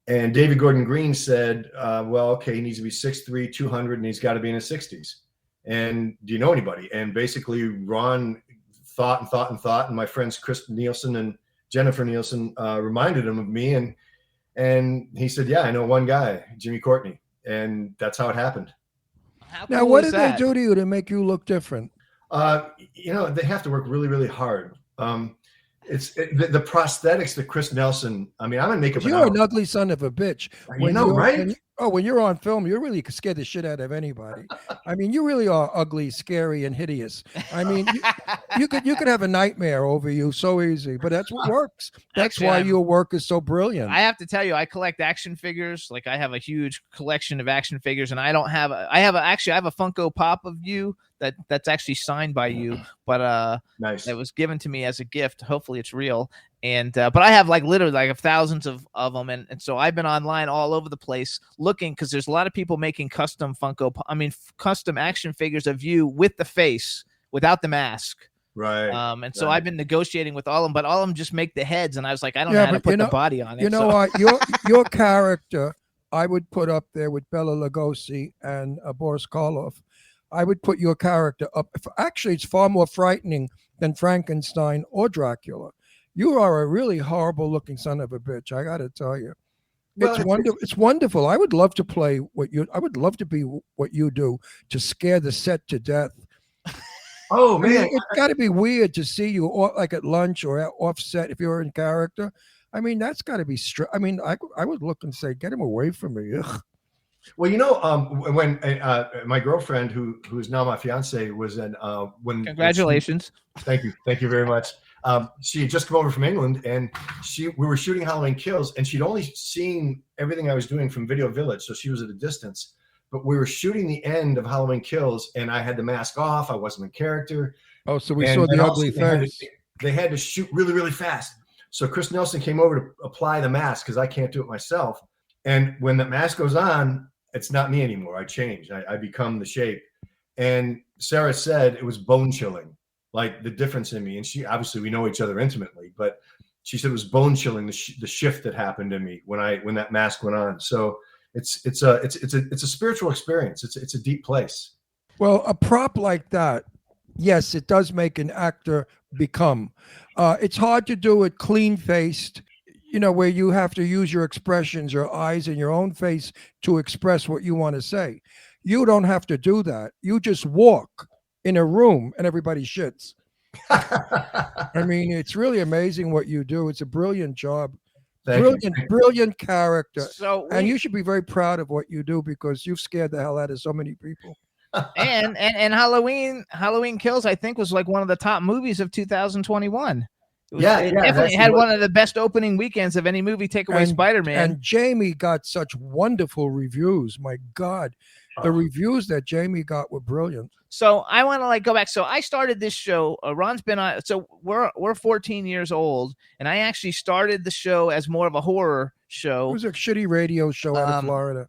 And David Gordon Green said, well, okay, he needs to be 6'3", 200, and he's got to be in his 60s. And do you know anybody? And basically, Ron thought, and my friends Chris Nielsen and Jennifer Nielsen reminded him of me, and he said, yeah, I know one guy, Jimmy Courtney. And that's how it happened. Now, what did they do to you to make you look different? They have to work really, really hard. The prosthetics that Chris Nelson. I mean, I'm gonna make You're an ugly son of a bitch. Right? When you're on film, you're really scare the shit out of anybody. I mean, you really are ugly, scary, and hideous. I mean, you could have a nightmare over you so easy, but that's what works. That's why your work is so brilliant. I have to tell you, I collect action figures. Like, I have a huge collection of action figures, and I have a Funko Pop of you that's actually signed by you, but nice. It was given to me as a gift. Hopefully it's real. And but I have literally thousands of them, and so I've been online all over the place looking, because there's a lot of people making custom custom action figures of you with the face, without the mask. Right. So I've been negotiating with all of them, but all of them just make the heads, and I was like, I don't know how to put the body on it. You know what? Your character, I would put up there with Bela Lugosi and Boris Karloff. I would put your character up. Actually, it's far more frightening than Frankenstein or Dracula. You are a really horrible looking son of a bitch. I got to tell you. It's wonderful. I would love to play I would love to be what you do, to scare the set to death. Oh man, it's got to be weird to see you like at lunch or off set if you're in character. I mean, that's got to be I mean, I would look and say, get him away from me. Ugh. Well, when my girlfriend, who is now my fiance, was when congratulations. Thank you very much. She had just come over from England, and we were shooting Halloween Kills, and she'd only seen everything I was doing from Video Village, so she was at a distance. But we were shooting the end of Halloween Kills, and I had the mask off. I wasn't in character. Oh, so we saw the ugly face. They had to shoot really, really fast. So Chris Nelson came over to apply the mask, because I can't do it myself. And when the mask goes on, it's not me anymore. I change. I become the shape. And Sarah said it was bone chilling, like the difference in me. And she, obviously we know each other intimately, but she said it was bone chilling, the shift that happened in me when that mask went on. So it's a spiritual experience. It's a deep place. Well, a prop like that, yes, it does make an actor become. It's hard to do it clean faced, where you have to use your expressions, your eyes and your own face to express what you want to say. You don't have to do that. You just walk in a room and everybody shits. I mean, it's really amazing what you do. It's a brilliant job. Brilliant character. And you should be very proud of what you do, because you've scared the hell out of so many people. and Halloween Kills, I think, was like one of the top movies of 2021. It definitely had one of the best opening weekends of any movie. Take away Spider-Man. And Jamie got such wonderful reviews. My God, the reviews that Jamie got were brilliant. So I want to go back. So I started this show. Ron's been on. So we're 14 years old, and I actually started the show as more of a horror show. It was a shitty radio show out of Florida.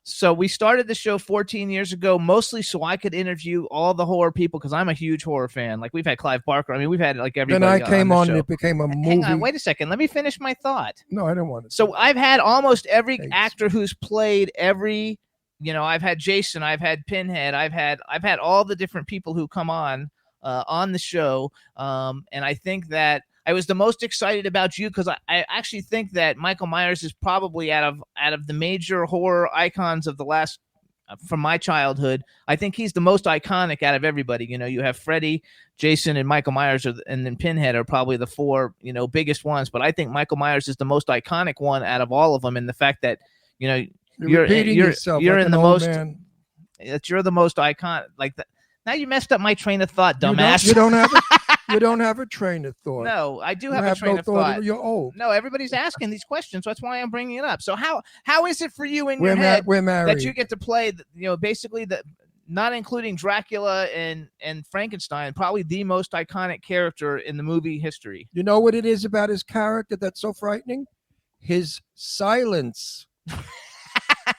So we started the show 14 years ago, mostly so I could interview all the horror people, because I'm a huge horror fan. Like, we've had Clive Barker. I mean, we've had everybody. Then I came on, and it became a movie. Hang on, wait a second. Let me finish my thought. No, I don't want it. So I've had almost every actor who's played every. I've had Jason. I've had Pinhead. I've had all the different people who come on the show. And I think that I was the most excited about you, because I actually think that Michael Myers is probably out of the major horror icons of the last, from my childhood, I think he's the most iconic out of everybody. You have Freddy, Jason, and Michael Myers, and then Pinhead are probably the four, biggest ones. But I think Michael Myers is the most iconic one out of all of them, and the fact that, you're in the most. Man. that you're the most iconic. Like that. Now you messed up my train of thought, You dumbass. you don't have a train of thought. No, I do You have a train no of thought. You're old. No, everybody's asking these questions. That's why I'm bringing it up. So how is it for you in We're your head we're married. that you get to play, basically not including Dracula and Frankenstein, probably the most iconic character in the movie history? You know what it is about his character that's so frightening? His silence.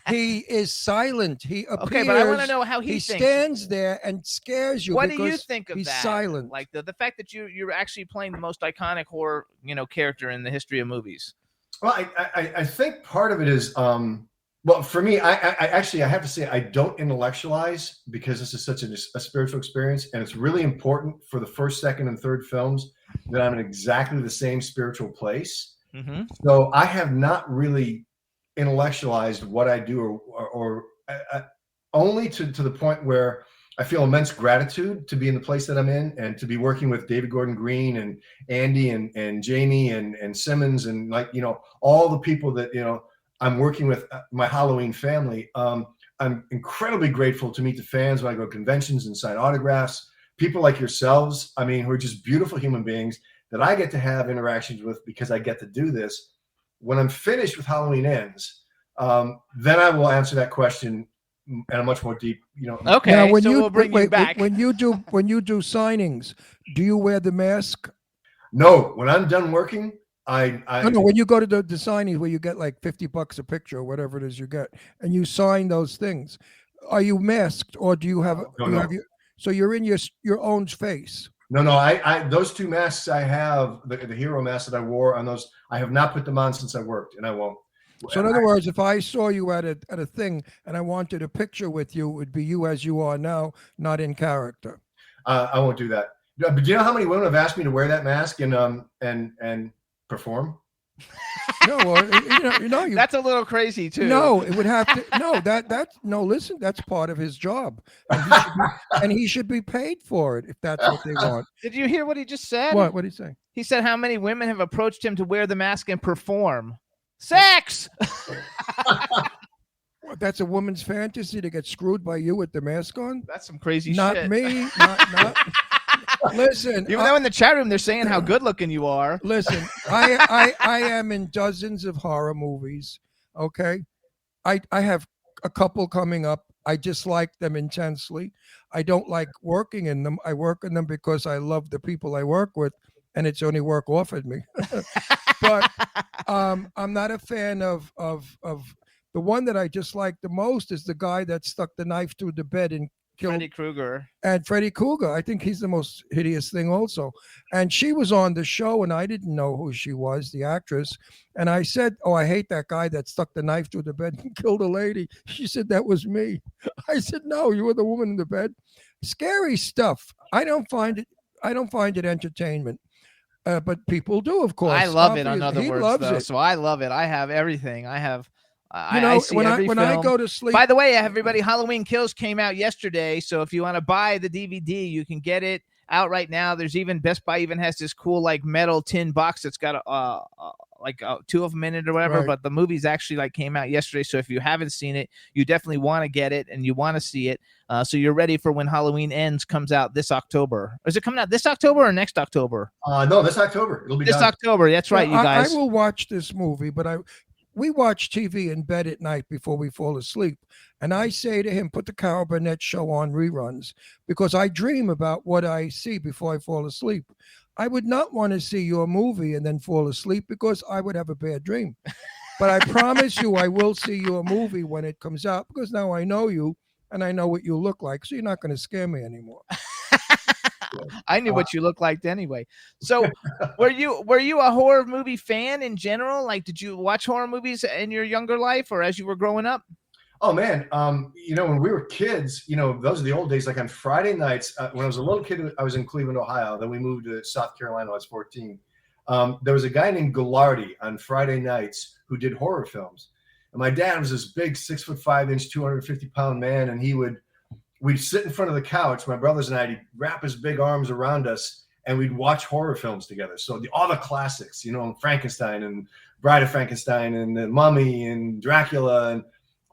He is silent. He appears. Okay, but I want to know how he thinks. Stands there and scares you. What do you because think of he's that? silent. Like the fact that you're actually playing the most iconic horror, character in the history of movies. Well, I think part of it is, well, for me, I actually, I have to say, I don't intellectualize because this is such a spiritual experience. And it's really important for the first, second, and third films that I'm in exactly the same spiritual place. Mm-hmm. So I have not really intellectualized what I do or only to the point where I feel immense gratitude to be in the place that I'm in and to be working with David Gordon Green and Andy and Jamie and Simmons and all the people that, I'm working with, my Halloween family. I'm incredibly grateful to meet the fans when I go to conventions and sign autographs, people like yourselves. I mean, who are just beautiful human beings that I get to have interactions with because I get to do this. When I'm finished with Halloween Ends, then I will answer that question in a much more deep, Okay, Now, we'll bring you back. When you do signings, do you wear the mask? No, when I'm done working, I No, when you go to the signings where you get like $50 a picture or whatever it is you get, and you sign those things, are you masked or do you have? No. So you're in your own face. No, I those two masks I have, the hero mask that I wore on those, I have not put them on since I worked, and I won't. So in other words, if I saw you at a thing and I wanted a picture with you, it would be you as you are now, not in character. I won't do that. But do you know how many women have asked me to wear that mask and perform? No, well, that's a little crazy too. No, it would have to. No, listen, that's part of his job, and he should be paid for it if that's what they want. Did you hear what he just said? What did he say? He said how many women have approached him to wear the mask and perform sex. That's a woman's fantasy to get screwed by you with the mask on. That's some crazy not shit. Me. Not. Listen, even though in the chat room they're saying how good looking you are. Listen, I am in dozens of horror movies. Okay, I have a couple coming up. I dislike them intensely. I don't like working in them. I work in them because I love the people I work with, and it's only work offered me. But I'm not a fan of the one that I dislike the most is the guy that stuck the knife through the bed and killed Freddy Krueger. And Freddy Krueger, I think he's the most hideous thing also. And she was on the show and I didn't know who she was, the actress. And I said, oh, I hate that guy that stuck the knife through the bed and killed a lady. She said, that was me. I said, no, you were the woman in the bed. Scary stuff. I don't find it entertainment. But people do, of course. I love it, in other He words, loves though. it. So I love it. I have everything. I have I see when every I film. go to sleep. By the way, everybody, Halloween Kills came out yesterday. So if you want to buy the DVD, you can get it out right now. There's even Best Buy even has this cool like metal tin box that's got two of them in it or whatever. Right. But the movie's actually came out yesterday. So if you haven't seen it, you definitely want to get it and you want to see it. So you're ready for when Halloween Ends comes out this October. Is it coming out this October or next October? No, this October. It'll be this done. October. That's right, you guys. I will watch this movie, but we watch TV in bed at night before we fall asleep. And I say to him, put the Carol Burnett show on reruns because I dream about what I see before I fall asleep. I would not want to see your movie and then fall asleep because I would have a bad dream. But I promise you, I will see your movie when it comes out because now I know you and I know what you look like. So you're not going to scare me anymore. I knew what you looked like anyway. So were you a horror movie fan in general? Like, did you watch horror movies in your younger life or as you were growing up? Oh man. When we were kids, those are the old days. Like on Friday nights, when I was a little kid, I was in Cleveland, Ohio. Then we moved to South Carolina when I was 14. There was a guy named Ghilardi on Friday nights who did horror films. And my dad was this big 6'5", 250-pound man. And we'd sit in front of the couch, my brothers and I, he'd wrap his big arms around us and we'd watch horror films together. So all the classics, Frankenstein and Bride of Frankenstein and the Mummy and Dracula.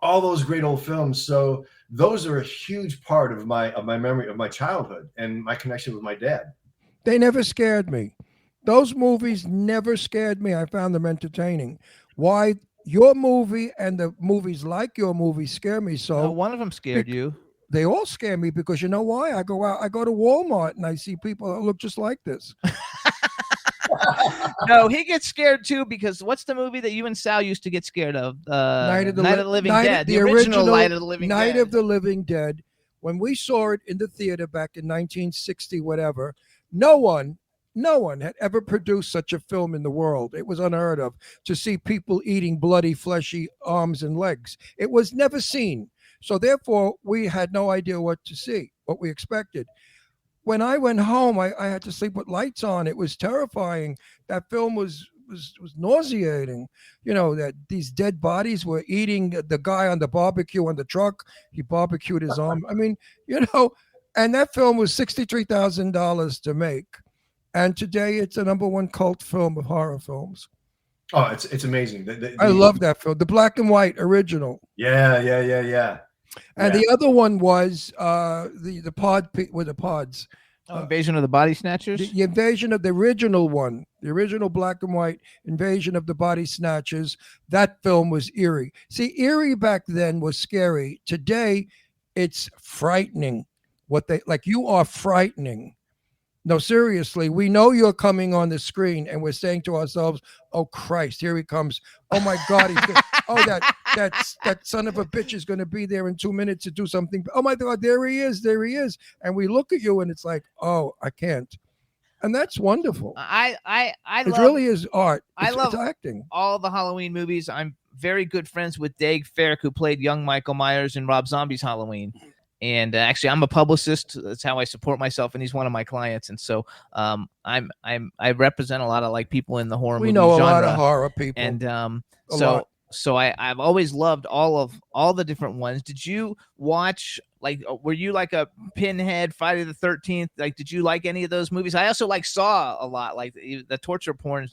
all those great old films. So those are a huge part of my memory of my childhood and my connection with my dad. They never scared me. Those movies never scared me. I found them entertaining. Why your movie and the movies like your movie scare me so? One of them scared you. They all scare me because you know why? I go out, I go to Walmart and I see people that look just like this. No, he gets scared too because what's the movie that you and Sal used to get scared of? Night of the Living Dead. The original Night of the Living Dead. Night of the Living Dead. When we saw it in the theater back in 1960, whatever, no one had ever produced such a film in the world. It was unheard of to see people eating bloody, fleshy arms and legs. It was never seen. So therefore, we had no idea what to see, what we expected. When I went home, I had to sleep with lights on. It was terrifying. That film was nauseating. You know, that these dead bodies were eating the guy on the barbecue on the truck. He barbecued his arm. I mean, you know, and that film was $63,000 to make. And today it's a #1 cult film of horror films. Oh, it's amazing. I love that film. The black and white original. Yeah. And the other one was the pod with the pods. Invasion of the Body Snatchers? The invasion of the original one, the original black and white Invasion of the Body Snatchers. That film was eerie. See, eerie back then was scary. Today, it's frightening. You are frightening. No, seriously, we know you're coming on the screen and we're saying to ourselves, oh, Christ, here he comes. Oh, my God. That son of a bitch is going to be there in 2 minutes to do something. Oh, my God, there he is. And we look at you and it's like, oh, I can't. And that's wonderful. It really is art. I love it's acting. All the Halloween movies. I'm very good friends with Dave Ferrick, who played young Michael Myers in Rob Zombie's Halloween. And actually, I'm a publicist. That's how I support myself, and he's one of my clients. And so, I represent a lot of like people in the horror movie genre. We know a lot of horror people, and so I've always loved all the different ones. Did you watch were you like a Pinhead, Friday the 13th? Like, did you like any of those movies? I also Saw a lot, like the torture porn.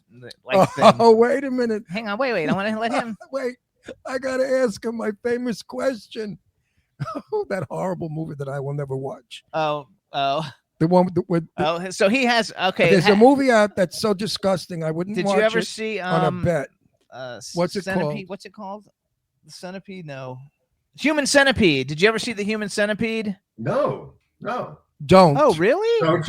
Oh, wait a minute. Hang on, wait. I want to let him. Wait, I gotta ask him my famous question. That horrible movie that I will never watch. Oh. The one with so he has There's a movie out that's so disgusting I wouldn't watch it. Did you ever see on a bet? What's it Centipede? called? What's it called? The Centipede? No. Human Centipede. Did you ever see the Human Centipede? No. Don't. Oh, really?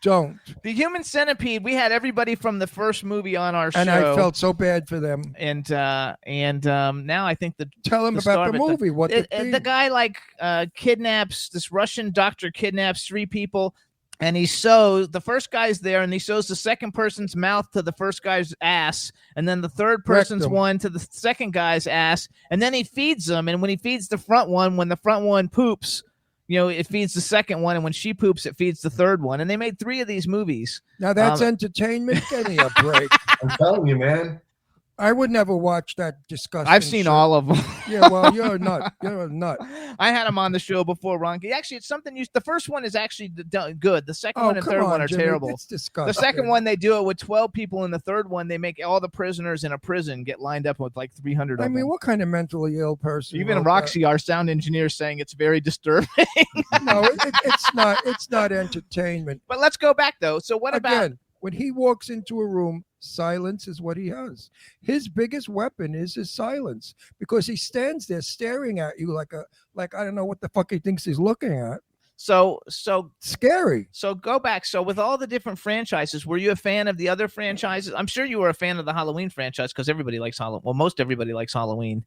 Don't. The Human Centipede. We had everybody from the first movie on our show, and I felt so bad for them. And now I think tell him about the movie. The guy kidnaps this Russian doctor, kidnaps 3 people, and he sews the first guy's there, and he sews the second person's mouth to the first guy's ass, and then the third person's one to the second guy's ass, and then he feeds them. And when he feeds the front one, when the front one poops, it feeds the second one, and when she poops, it feeds the third one. And they made 3 of these movies. Now that's entertainment. Give me a break. I'm telling you, man. I would never watch that disgusting. I've seen all of them. Yeah, well, you're a nut. You're a nut. I had him on the show before, Ron. Actually, it's something the first one is actually good. The second one and third one are Jimmy, terrible. It's disgusting. The second one, they do it with 12 people. In the third one, they make all the prisoners in a prison get lined up with like 300 of them. I mean, what kind of mentally ill person? Even Roxy, our sound engineer, is saying it's very disturbing. No, it's not. It's not entertainment. But let's go back, though. So what about... When he walks into a room, silence is what he has. His biggest weapon is his silence, because he stands there staring at you like I don't know what the fuck he thinks he's looking at. So scary. So go back. So with all the different franchises, were you a fan of the other franchises? I'm sure you were a fan of the Halloween franchise because everybody likes Halloween. Well, most everybody likes Halloween.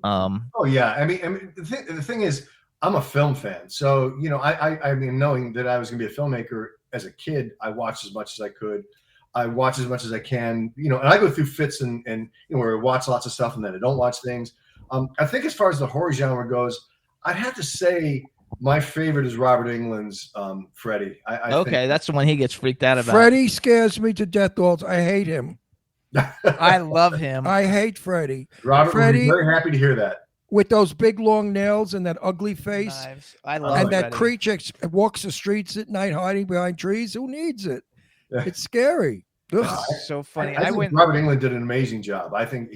Oh yeah, I mean, the thing is, I'm a film fan, so I mean, knowing that I was going to be a filmmaker as a kid, I watched as much as I could. I watch as much as I can, and I go through fits and where I watch lots of stuff and then I don't watch things. I think as far as the horror genre goes, I'd have to say my favorite is Robert Englund's Freddy. Okay, that's the one he gets freaked out about. Freddy scares me to death. I hate him. I love him. I hate Freddy. Robert would be very happy to hear that. With those big long nails and that ugly face. Knives. I love and that creature walks the streets at night hiding behind trees. Who needs it? It's scary. It's so funny. I think Robert Englund did an amazing job. I think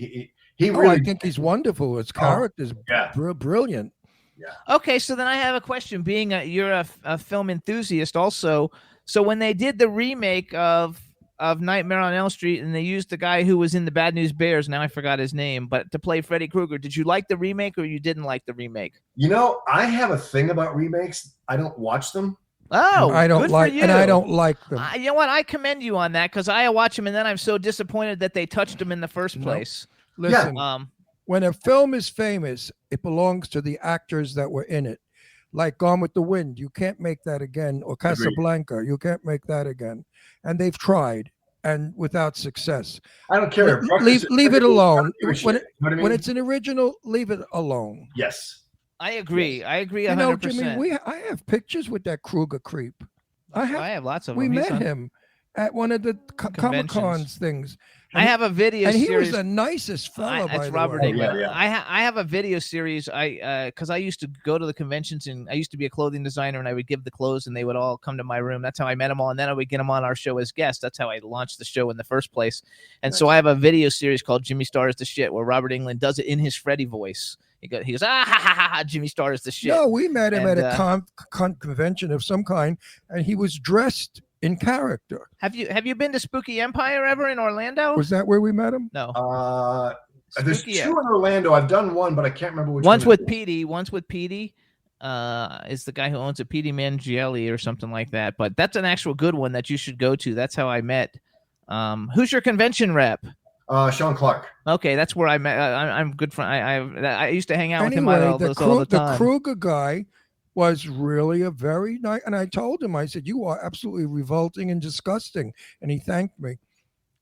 He Oh, really. I think he's wonderful. His character's yeah. brilliant. Okay, so then I have a question. Being you're a film enthusiast also, so when they did the remake of Nightmare on Elm Street and they used the guy who was in the Bad News Bears, now I forgot his name, but to play Freddy Krueger, did you like the remake or you didn't like the remake? You know, I have a thing about remakes. I don't watch them. Oh, I don't good like, for you. and I don't like them. You know what? I commend you on that because I watch them and then I'm so disappointed that they touched them in the first place. Listen, Yeah. when a film is famous, it belongs to the actors that were in it. Like Gone with the Wind, you can't make that again, or Casablanca, you can't make that again. And they've tried, and without success. I don't care. Leave it alone. When it's an original, leave it alone. Yes. I agree. I agree 100%. You know, Jimmy, I have pictures with that Kruger creep. I have lots of them. We met him at one of the Comic-Cons things. I have a video and series. he was the nicest fella, by That's the Robert way. England. Yeah. I have a video series. Because I used to go to the conventions and I used to be a clothing designer and I would give the clothes and they would all come to my room. That's how I met them all. And then I would get them on our show as guests. That's how I launched the show in the first place. And so I have a video series called Jimmy Star is the Shit where Robert England does it in his Freddy voice. He goes, ah, ha, ha, ha, ha, Jimmy Star is the shit. No, we met him at a convention of some kind, and he was dressed in character. Have you been to Spooky Empire ever in Orlando? Was that where we met him? No. There's two in Orlando. I've done one, but I can't remember which. Once with Petey. Is the guy who owns it, Petey Mangielli or something like that. But that's an actual good one that you should go to. That's how I met. Who's your convention rep? Sean Clark. Okay, that's where I met. I'm good friend. I used to hang out with him Anyway, all the time. The Kruger guy was really a very nice, and I told him, I said, "You are absolutely revolting and disgusting," and he thanked me.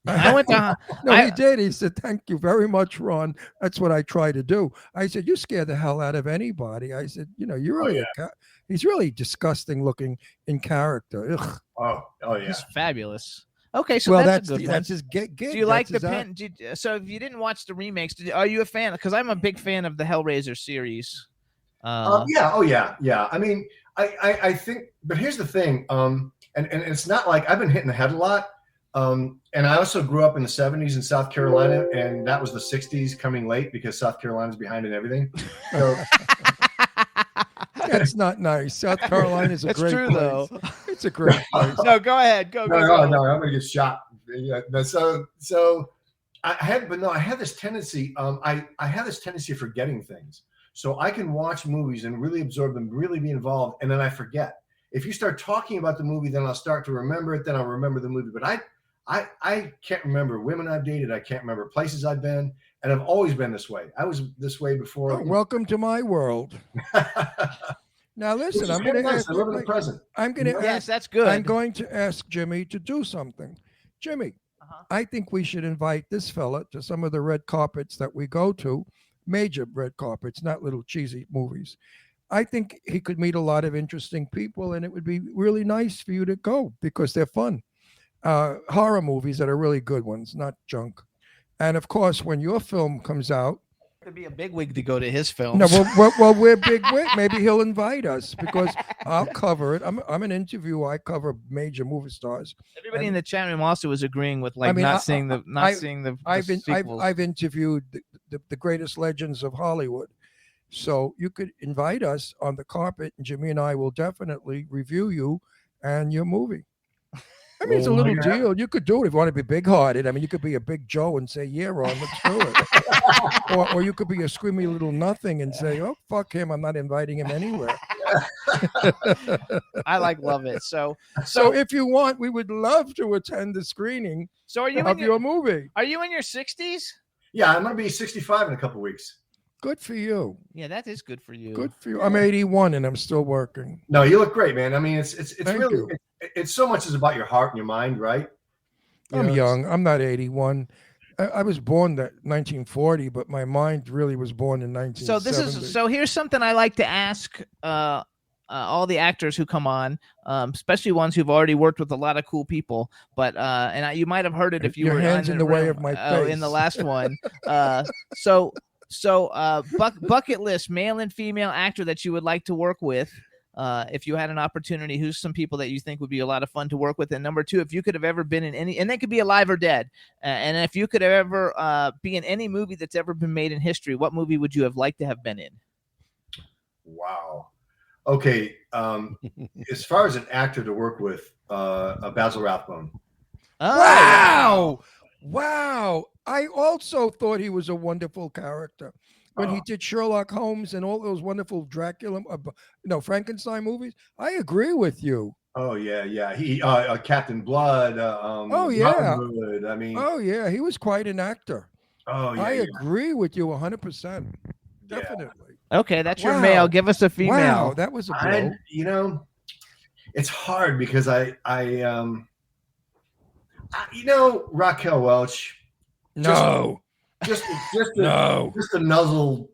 I went to. He did. He said, "Thank you very much, Ron. That's what I try to do." I said, "You scare the hell out of anybody." I said, "You know, you're really he's really disgusting looking in character." Ugh. Oh yeah, he's fabulous. Okay, so that's a good that's one. his gig. Do you like the pen? So if you didn't watch the remakes, are you a fan? Because I'm a big fan of the Hellraiser series. Yeah. I mean, I think, but here's the thing. And it's not like I've been hitting the head a lot. And I also grew up in the 70s in South Carolina, and that was the 60s coming late because South Carolina's behind in everything. So, that's not nice. South Carolina is a great true, place. Though. It's a great place. No, go ahead. Go. No, I'm gonna get shot. Yeah, so I had this tendency. I had this tendency of forgetting things. So I can watch movies and really absorb them, really be involved, and then I forget. If you start talking about the movie, then I'll start to remember it. Then I'll remember the movie. But I can't remember women I've dated. I can't remember places I've been, and I've always been this way. I was this way before. Oh, welcome to my world. Now listen, I'm going to ask. I live in the present. I'm going to ask. Yes, that's good. I'm going to ask Jimmy to do something. Jimmy, I think we should invite this fella to some of the red carpets that we go to, major red carpets, not little cheesy movies. I think he could meet a lot of interesting people, and it would be really nice for you to go because they're fun. Horror movies that are really good ones, not junk. And of course, when your film comes out, could be a bigwig to go to his films. No, well, we're bigwig. Maybe he'll invite us because I'll cover it. I'm an interviewer. I cover major movie stars. Everybody in the chat room also was agreeing with not seeing the sequels. I've interviewed the greatest legends of Hollywood. So you could invite us on the carpet, and Jimmy and I will definitely review you and your movie. I mean, it's a little deal. You could do it if you want to be big-hearted. I mean, you could be a big Joe and say, "Yeah, Ron, let's do it." or you could be a squeamy little nothing and say, "Oh, fuck him. I'm not inviting him anywhere." I love it. So if you want, we would love to attend the screening. So are you of your movie? Are you in your 60s? Yeah, I'm gonna be 65 in a couple of weeks. Good for you. Yeah, that is good for you. Good for you. I'm 81 and I'm still working. No, you look great, man. I mean, it's Thank really you. It's so much is about your heart and your mind, right? I'm young. I'm not 81. I was born that 1940, but my mind really was born in 1970. So here's something I like to ask all the actors who come on, especially ones who've already worked with a lot of cool people. But you might have heard it if you your were hands in the way of my face. in the last one. So bucket list, male and female actor that you would like to work with. if you had an opportunity, who's some people that you think would be a lot of fun to work with? And number two, if you could have ever been in any, and they could be alive or dead, and if you could have ever be in any movie that's ever been made in history, what movie would you have liked to have been in? Wow. Okay. As far as an actor to work with, Basil Rathbone. Oh, wow. I also thought he was a wonderful character. When he did Sherlock Holmes and all those wonderful Dracula, Frankenstein movies, I agree with you. Oh yeah. He Captain Blood. Robin Hood. I mean. Oh yeah, he was quite an actor. Oh yeah. I agree with you 100%. Definitely. Okay, that's your male. Give us a female. Wow, that was a blow. It's hard because Raquel Welch. No. Just No. Just a nuzzle.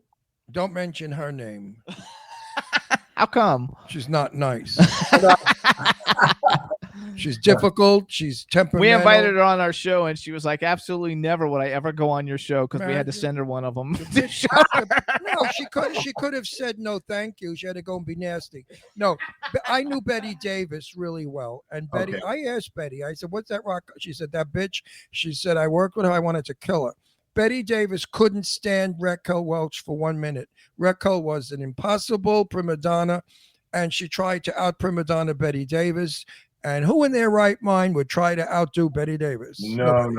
Don't mention her name. How come? She's not nice. She's difficult. She's temperamental. We invited her on our show, and she was like, "Absolutely never would I ever go on your show," because we had to send her one of them. No, she could have said no, thank you. She had to go and be nasty. No, I knew Betty Davis really well, and Betty. Okay. I asked Betty. I said, "What's that rock?" She said, "That bitch." She said, "I worked with her. I wanted to kill her." Betty Davis couldn't stand Raquel Welch for 1 minute. Raquel was an impossible prima donna, and she tried to out prima donna Betty Davis. And who in their right mind would try to outdo Betty Davis? No.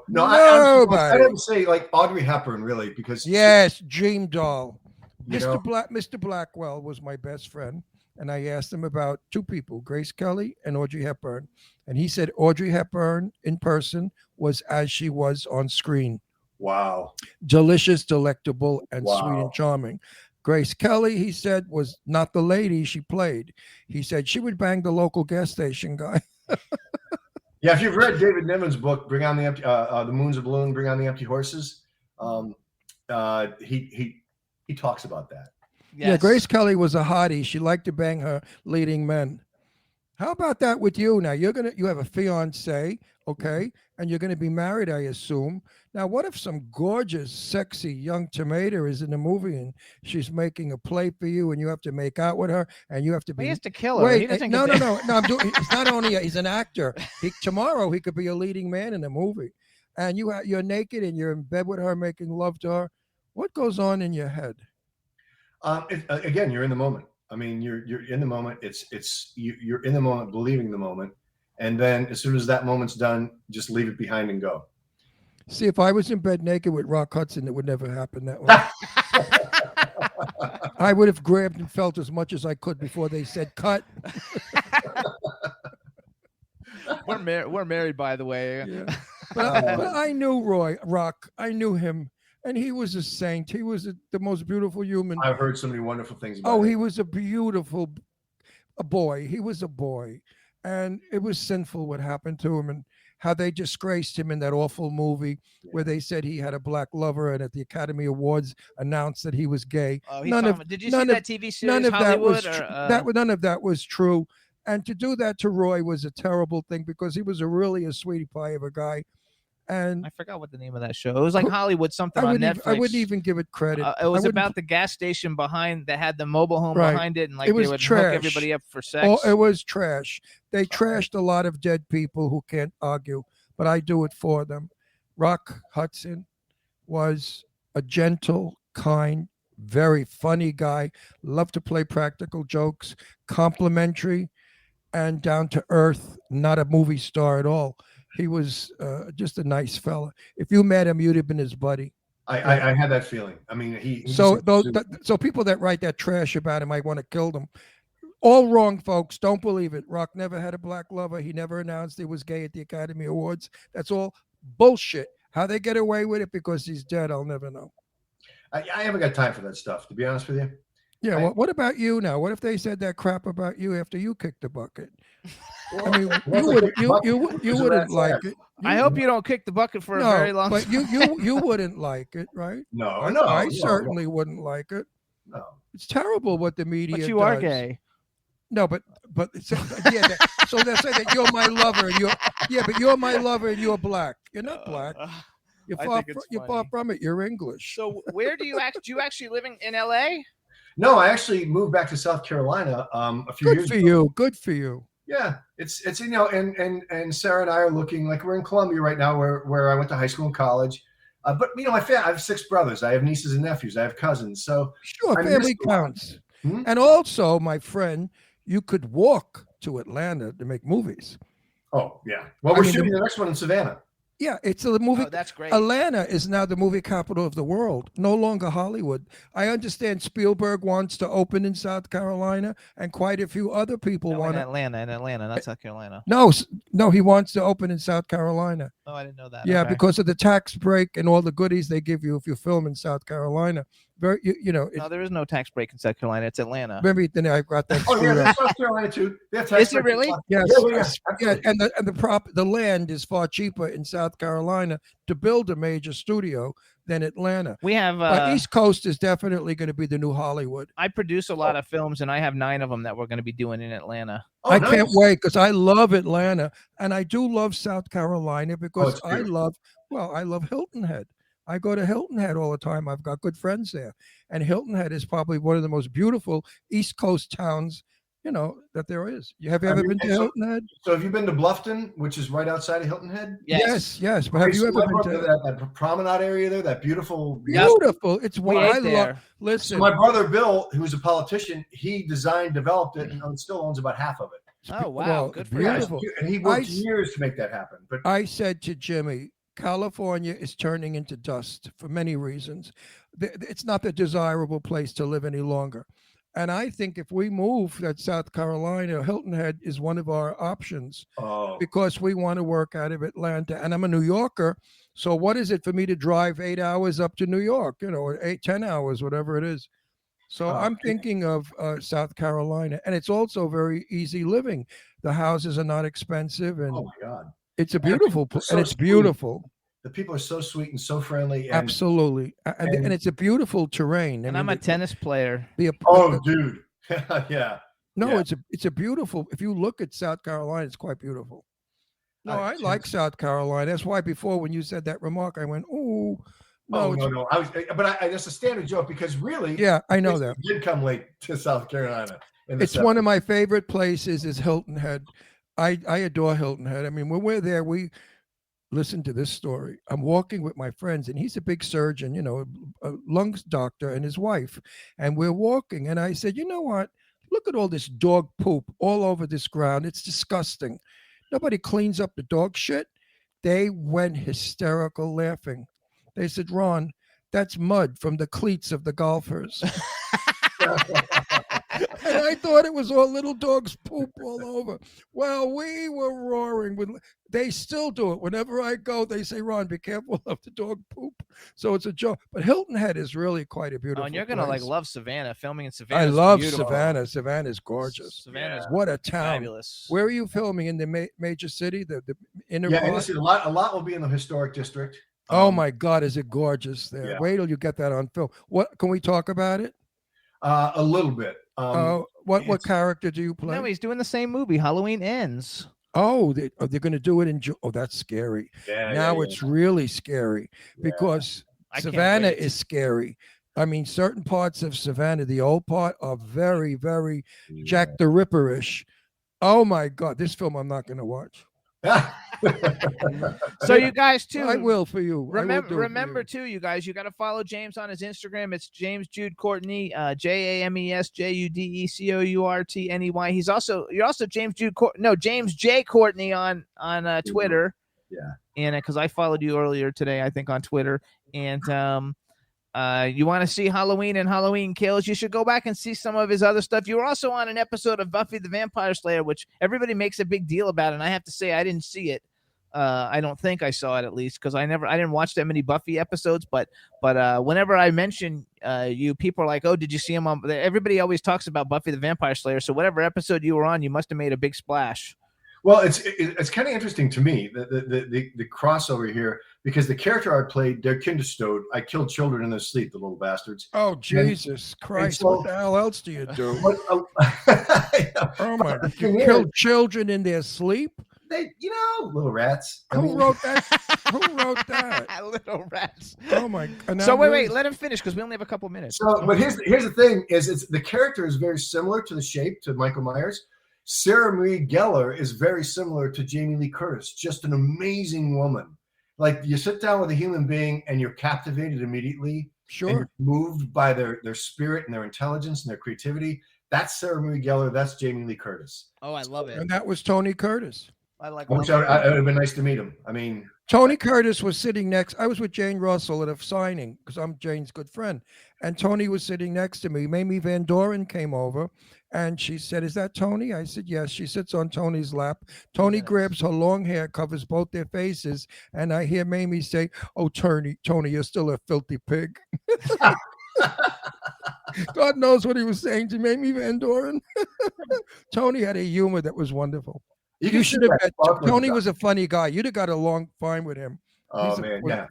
Nobody. I don't say like Audrey Hepburn, really, because yes, dream doll. You know? Mr. Blackwell was my best friend, and I asked him about two people, Grace Kelly and Audrey Hepburn, and he said Audrey Hepburn in person was as she was on screen. Wow. Delicious, delectable, and Wow. sweet and charming. Grace Kelly, he said, was not the lady she played. He said she would bang the local gas station guy. Yeah, if you've read David Niven's book, "Bring on the Empty," "The Moon's a Balloon," "Bring on the Empty Horses," he talks about that. Yes. Yeah, Grace Kelly was a hottie. She liked to bang her leading men. How about that with you? Now you have a fiance, okay, and you're gonna be married, I assume. Now, what if some gorgeous, sexy young tomato is in the movie and she's making a play for you, and you have to make out with her, and you have to be? He has to kill her. Wait, He doesn't no. get I'm doing. It's not only he's an actor. Tomorrow he could be a leading man in a movie, and you're naked and you're in bed with her, making love to her. What goes on in your head? Again, you're in the moment. I mean, you're in the moment. You're in the moment, believing the moment, and then as soon as that moment's done, just leave it behind and go. See, if I was in bed naked with Rock Hudson, it would never happen that way. I would have grabbed and felt as much as I could before they said cut. We're married, by the way. Yeah. But I knew Rock. I knew him, and he was a saint. He was the most beautiful human. I've heard so many wonderful things about him. He was a beautiful boy. He was a boy, and it was sinful what happened to him, and how they disgraced him in that awful movie where they said he had a black lover, and at the Academy Awards announced that he was gay. Oh, did you see that TV series? None of Hollywood, none of that was true. And to do that to Roy was a terrible thing, because he was really a sweetie pie of a guy. And I forgot what the name of that show. It was like Hollywood something on Netflix. I wouldn't even give it credit. It was about the gas station behind that had the mobile home behind it, and like it was they would trash. hook everybody up for sex. Oh, it was trash. They trashed a lot of dead people who can't argue, but I do it for them. Rock Hudson was a gentle, kind, very funny guy, loved to play practical jokes, complimentary, and down to earth, not a movie star at all. He was just a nice fella. If you met him, you'd have been his buddy. I had that feeling. I mean, so people that write that trash about him, I want to kill them. All wrong, folks. Don't believe it. Rock never had a black lover. He never announced he was gay at the Academy Awards. That's all bullshit. How they get away with it because he's dead, I'll never know. I haven't got time for that stuff, to be honest with you. Yeah. What about you now? What if they said that crap about you after you kicked the bucket? I mean, you wouldn't like it. I hope you don't kick the bucket for a very long time. But you wouldn't like it, right? No, I certainly wouldn't like it. No. It's terrible what the media But you does. are gay. No, but so they're saying that you're my lover and but you're my lover and you're black. You're not black. You're far from it. You're English. So where do you actually living in LA? No, I actually moved back to South Carolina a few Good years for ago. you. Good for you. Yeah, it's you know, and Sarah and I are looking like we're in Columbia right now, where I went to high school and college. But you know, I have 6 brothers. I have nieces and nephews. I have cousins. So Sure, I family missed a lot. counts. Hmm? And also, my friend, you could walk to Atlanta to make movies. Oh yeah. Well, I we're mean, shooting the next one in Savannah. Yeah, it's a movie. Oh, that's great. Atlanta is now the movie capital of the world, no longer Hollywood. I understand Spielberg wants to open in South Carolina, and quite a few other people No, want in to. Atlanta, not South Carolina. No, he wants to open in South Carolina. Oh, I didn't know that. Yeah, Okay. because of the tax break and all the goodies they give you if you film in South Carolina. Very, you know, No, there is no tax break in South Carolina. It's Atlanta. maybe then I got that. Oh yeah, screwed up. that's South Carolina too. They have Is it really? Yes, Yeah, yeah, and the land is far cheaper in South Carolina to build a major studio than Atlanta. We have. But East Coast is definitely going to be the new Hollywood. I produce a lot of films, and I have 9 of them that we're going to be doing in Atlanta. Oh, I nice. can't wait because I love Atlanta and I do love South Carolina because it's I beautiful. love Hilton Head. I go to Hilton Head all the time. I've got good friends there, and Hilton Head is probably one of the most beautiful East Coast towns, you know, that there is. Have you ever been to Hilton Head? So have you been to Bluffton, which is right outside of Hilton Head? Yes. But have you ever been to that promenade area there? That beautiful. beautiful? It's We what ate I love. there. Listen, So my brother Bill, who's a politician, he designed, developed it, and still owns about half of it. Oh wow, well, good for Yeah, you. beautiful. and he worked I- years to make that happen. But I said to Jimmy, California is turning into dust for many reasons. It's not the desirable place to live any longer. And I think if we move that South Carolina, Hilton Head is one of our options oh, because we want to work out of Atlanta. And I'm a New Yorker. So what is it for me to drive 8 hours up to New York, you know, or 10 hours, whatever it is. So I'm thinking of South Carolina. And it's also very easy living. The houses are not expensive. And oh my God. it's a beautiful it's and so it's sweet. beautiful. The people are so sweet and so friendly. And, Absolutely. And it's a beautiful terrain. And I I'm mean, a tennis player. oh, dude. Yeah. No, yeah. it's a beautiful. If you look at South Carolina, it's quite beautiful. No, I Tennis- like South Carolina. That's why before when you said that remark, I went, "Ooh, no, Oh, it's- no. That's a standard joke because really, yeah, I know that." did come late to South Carolina. It's one of my favorite places. Is Hilton Head. I adore Hilton Head. I mean, when we're there, we listen to this story. I'm walking with my friends, and he's a big surgeon, you know, a lungs doctor, and his wife, and we're walking. And I said, "You know what? Look at all this dog poop all over this ground. It's disgusting. Nobody cleans up the dog shit." They went hysterical laughing. They said, "Ron, that's mud from the cleats of the golfers." And I thought it was all little dogs poop all over. Well, we were roaring. They still do it. Whenever I go, they say, "Ron, be careful of the dog poop." So it's a joke. But Hilton Head is really quite a beautiful Oh, and you're gonna place. love Savannah. Filming in Savannah. I love beautiful. Savannah. Savannah's gorgeous. Savannah's What a town. fabulous. Where are you filming? In the major city? The inner Yeah, part? and listen, a lot will be in the historic district. Oh my God, is it gorgeous there? Yeah. Wait till you get that on film. What can we talk about it? A little bit. What it's- character do you play? No, he's doing the same movie. Halloween Ends. Oh, they're going to do it in June. Oh, that's scary. Now it's really scary because I can't Savannah wait. is scary. I mean, certain parts of Savannah, the old part, are very, very Jack the Ripper-ish. Oh my God, this film I'm not going to watch. So you guys too. I will for you. I will do it for Remember you. too, you guys. You got to follow James on his Instagram. It's James Jude Courtney. James JUDECOURTNEY. You're also James Jude. James J Courtney on Twitter. Yeah. And because I followed you earlier today, I think on Twitter. And you want to see Halloween and Halloween Kills, you should go back and see some of his other stuff. You were also on an episode of Buffy the Vampire Slayer, which everybody makes a big deal about, and I have to say I didn't see it. I don't think I saw it, at least, because I didn't watch that many Buffy episodes. But whenever I mention you, people are like, "Oh, did you see him on?" Everybody always talks about Buffy the Vampire Slayer. So whatever episode you were on, you must have made a big splash. Well, it's kind of interesting to me the crossover here, because the character I played, they're kinderstowed. I killed children in their sleep, the little bastards. Oh, Jesus Christ. so- What the hell else do you do? What, Oh, my God. You thing kill children in their sleep? they, little rats. I Who mean, wrote that? Who wrote that? Little rats. Oh my! and So I'm wait, really- let him finish because we only have a couple minutes. So, but here's the thing: is the character is very similar to the shape to Michael Myers. Sarah Marie Gellar is very similar to Jamie Lee Curtis. Just an amazing woman. Like you sit down with a human being and you're captivated immediately. And Sure. you're moved by their spirit and their intelligence and their creativity. That's Sarah Marie Gellar. That's Jamie Lee Curtis. Oh, I love it. And that was Tony Curtis. I like. Which it would have been nice to meet him. I mean, Tony Curtis was sitting next. I was with Jane Russell at a signing because I'm Jane's good friend. And Tony was sitting next to me. Mamie Van Doren came over and she said, "Is that Tony?" I said, "Yes." She sits on Tony's lap. Tony grabs her long hair, covers both their faces. And I hear Mamie say, "Oh, Tony, you're still a filthy pig." God knows what he was saying to Mamie Van Doren. Tony had a humor that was wonderful. You should have met. Tony was a funny guy. You'd have got along fine with him. Oh He's a man, yeah,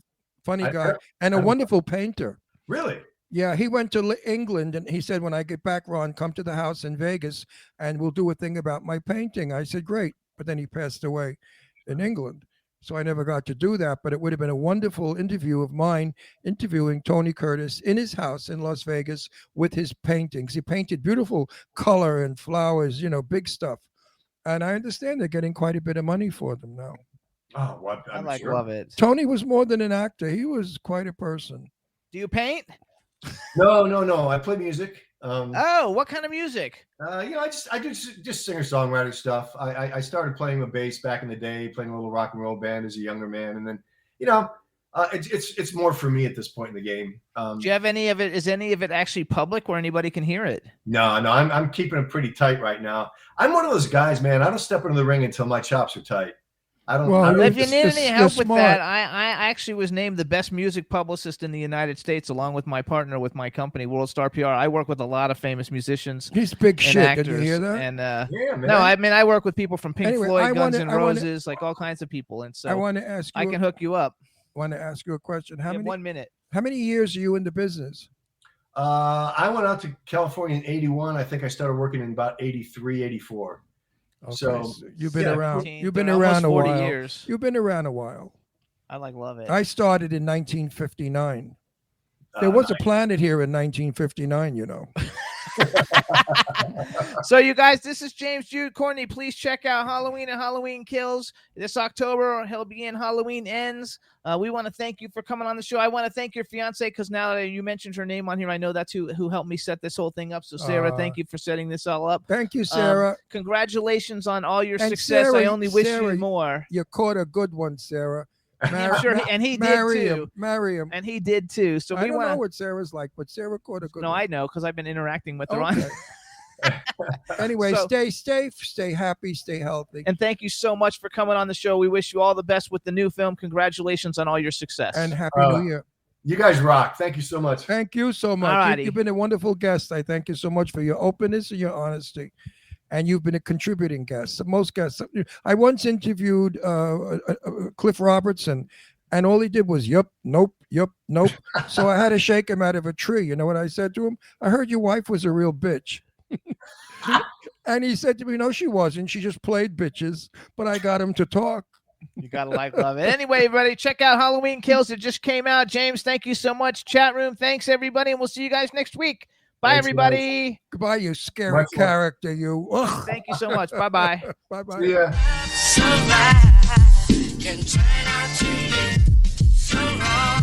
funny guy and a wonderful painter. really. Yeah, he went to England and he said, "When I get back, Ron, come to the house in Vegas and we'll do a thing about my painting." I said, "Great," but then he passed away in England, so I never got to do that. But it would have been a wonderful interview of mine interviewing Tony Curtis in his house in Las Vegas with his paintings. He painted beautiful color and flowers, big stuff. And I understand they're getting quite a bit of money for them now. Oh, what? I I'm sure. love it. Tony was more than an actor. He was quite a person. Do you paint? No. I play music. Oh, what kind of music? I do just singer-songwriter stuff. I started playing the bass back in the day, playing a little rock and roll band as a younger man, and then it's more for me at this point in the game. Do you have any of it? Is any of it actually public where anybody can hear it? No, I'm keeping it pretty tight right now. I'm one of those guys, man. I don't step into the ring until my chops are tight. I don't. Well, I don't If you need any help with smart. that, I actually was named the best music publicist in the United States, along with my partner with my company, World Star PR. I work with a lot of famous musicians He's big and shit. actors. Did you hear that? And yeah, man. no, I mean I work with people from Pink Anyway, Floyd, I Guns wanna- N' Roses, like all kinds of people. And so I want to ask you. I can hook you up. Want to ask you a question. You have 1 minute. How many years are you in the business? I went out to California in '81. I think I started working in about '83, '84. Okay, So, you've been yeah, around. 15, You've been almost around a 40 while. years. You've been around a while. I love it. I started in 1959. There was a planet here in 1959. So you guys, this is James Jude Courtney. Please check out Halloween and Halloween Kills this October. He'll be in Halloween Ends. We want to thank you for coming on the show. I want to thank your fiance because now that you mentioned her name on here, I know that's who helped me set this whole thing up. So Sarah, thank you for setting this all up. Thank you, Sarah. Congratulations on all your And success. Sarah- I only wish Sarah, you more. You caught a good one, Sarah. I'm sure, and he did Marry too. him. Marry him. And he did too. So I we don't know want what Sarah's like, but Sarah caught a good No, one. I know because I've been interacting with her on. Okay. Anyway, So- stay safe, stay happy, stay healthy. And thank you so much for coming on the show. We wish you all the best with the new film. Congratulations on all your success. And Happy New Year. You guys rock. Thank you so much. Thank you so much. Alrighty. You've been a wonderful guest. I thank you so much for your openness and your honesty. And you've been a contributing guest. Most guests. I once interviewed Cliff Robertson, and all he did was, yup, nope, nope. So I had to shake him out of a tree. You know what I said to him? I heard your wife was a real bitch. And he said to me, no, she wasn't. She just played bitches, but I got him to talk. You gotta love it. Anyway, everybody, check out Halloween Kills. It just came out. James, thank you so much. Chat room, thanks everybody, and we'll see you guys next week. Bye, Thanks, everybody. Goodbye, you scary Much love. character, you. Ugh. Thank you so much. Bye-bye. Bye-bye. See ya. Can turn out to be so wrong.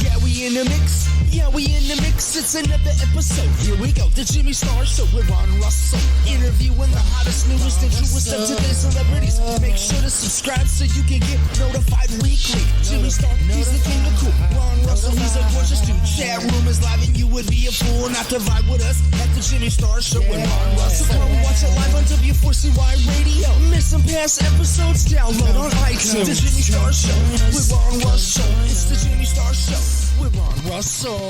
Yeah, we in the mix. Yeah, we in the mix. It's another episode. Here we go. The Jimmy Star Show with Ron Russell. Interviewing the hottest, newest, and truest of today's celebrities. Make sure to subscribe so you can get notified weekly. Jimmy Star, he's the king of cool. Ron Russell, he's a gorgeous dude. Chat room is live and you would be a fool not to vibe with us at the Jimmy Star Show with Ron Russell. So come watch it live on W4CY Radio. Miss some past episodes? Download on iTunes. The Jimmy Star Show with Ron Russell. It's the Jimmy Star Show with Ron Russell.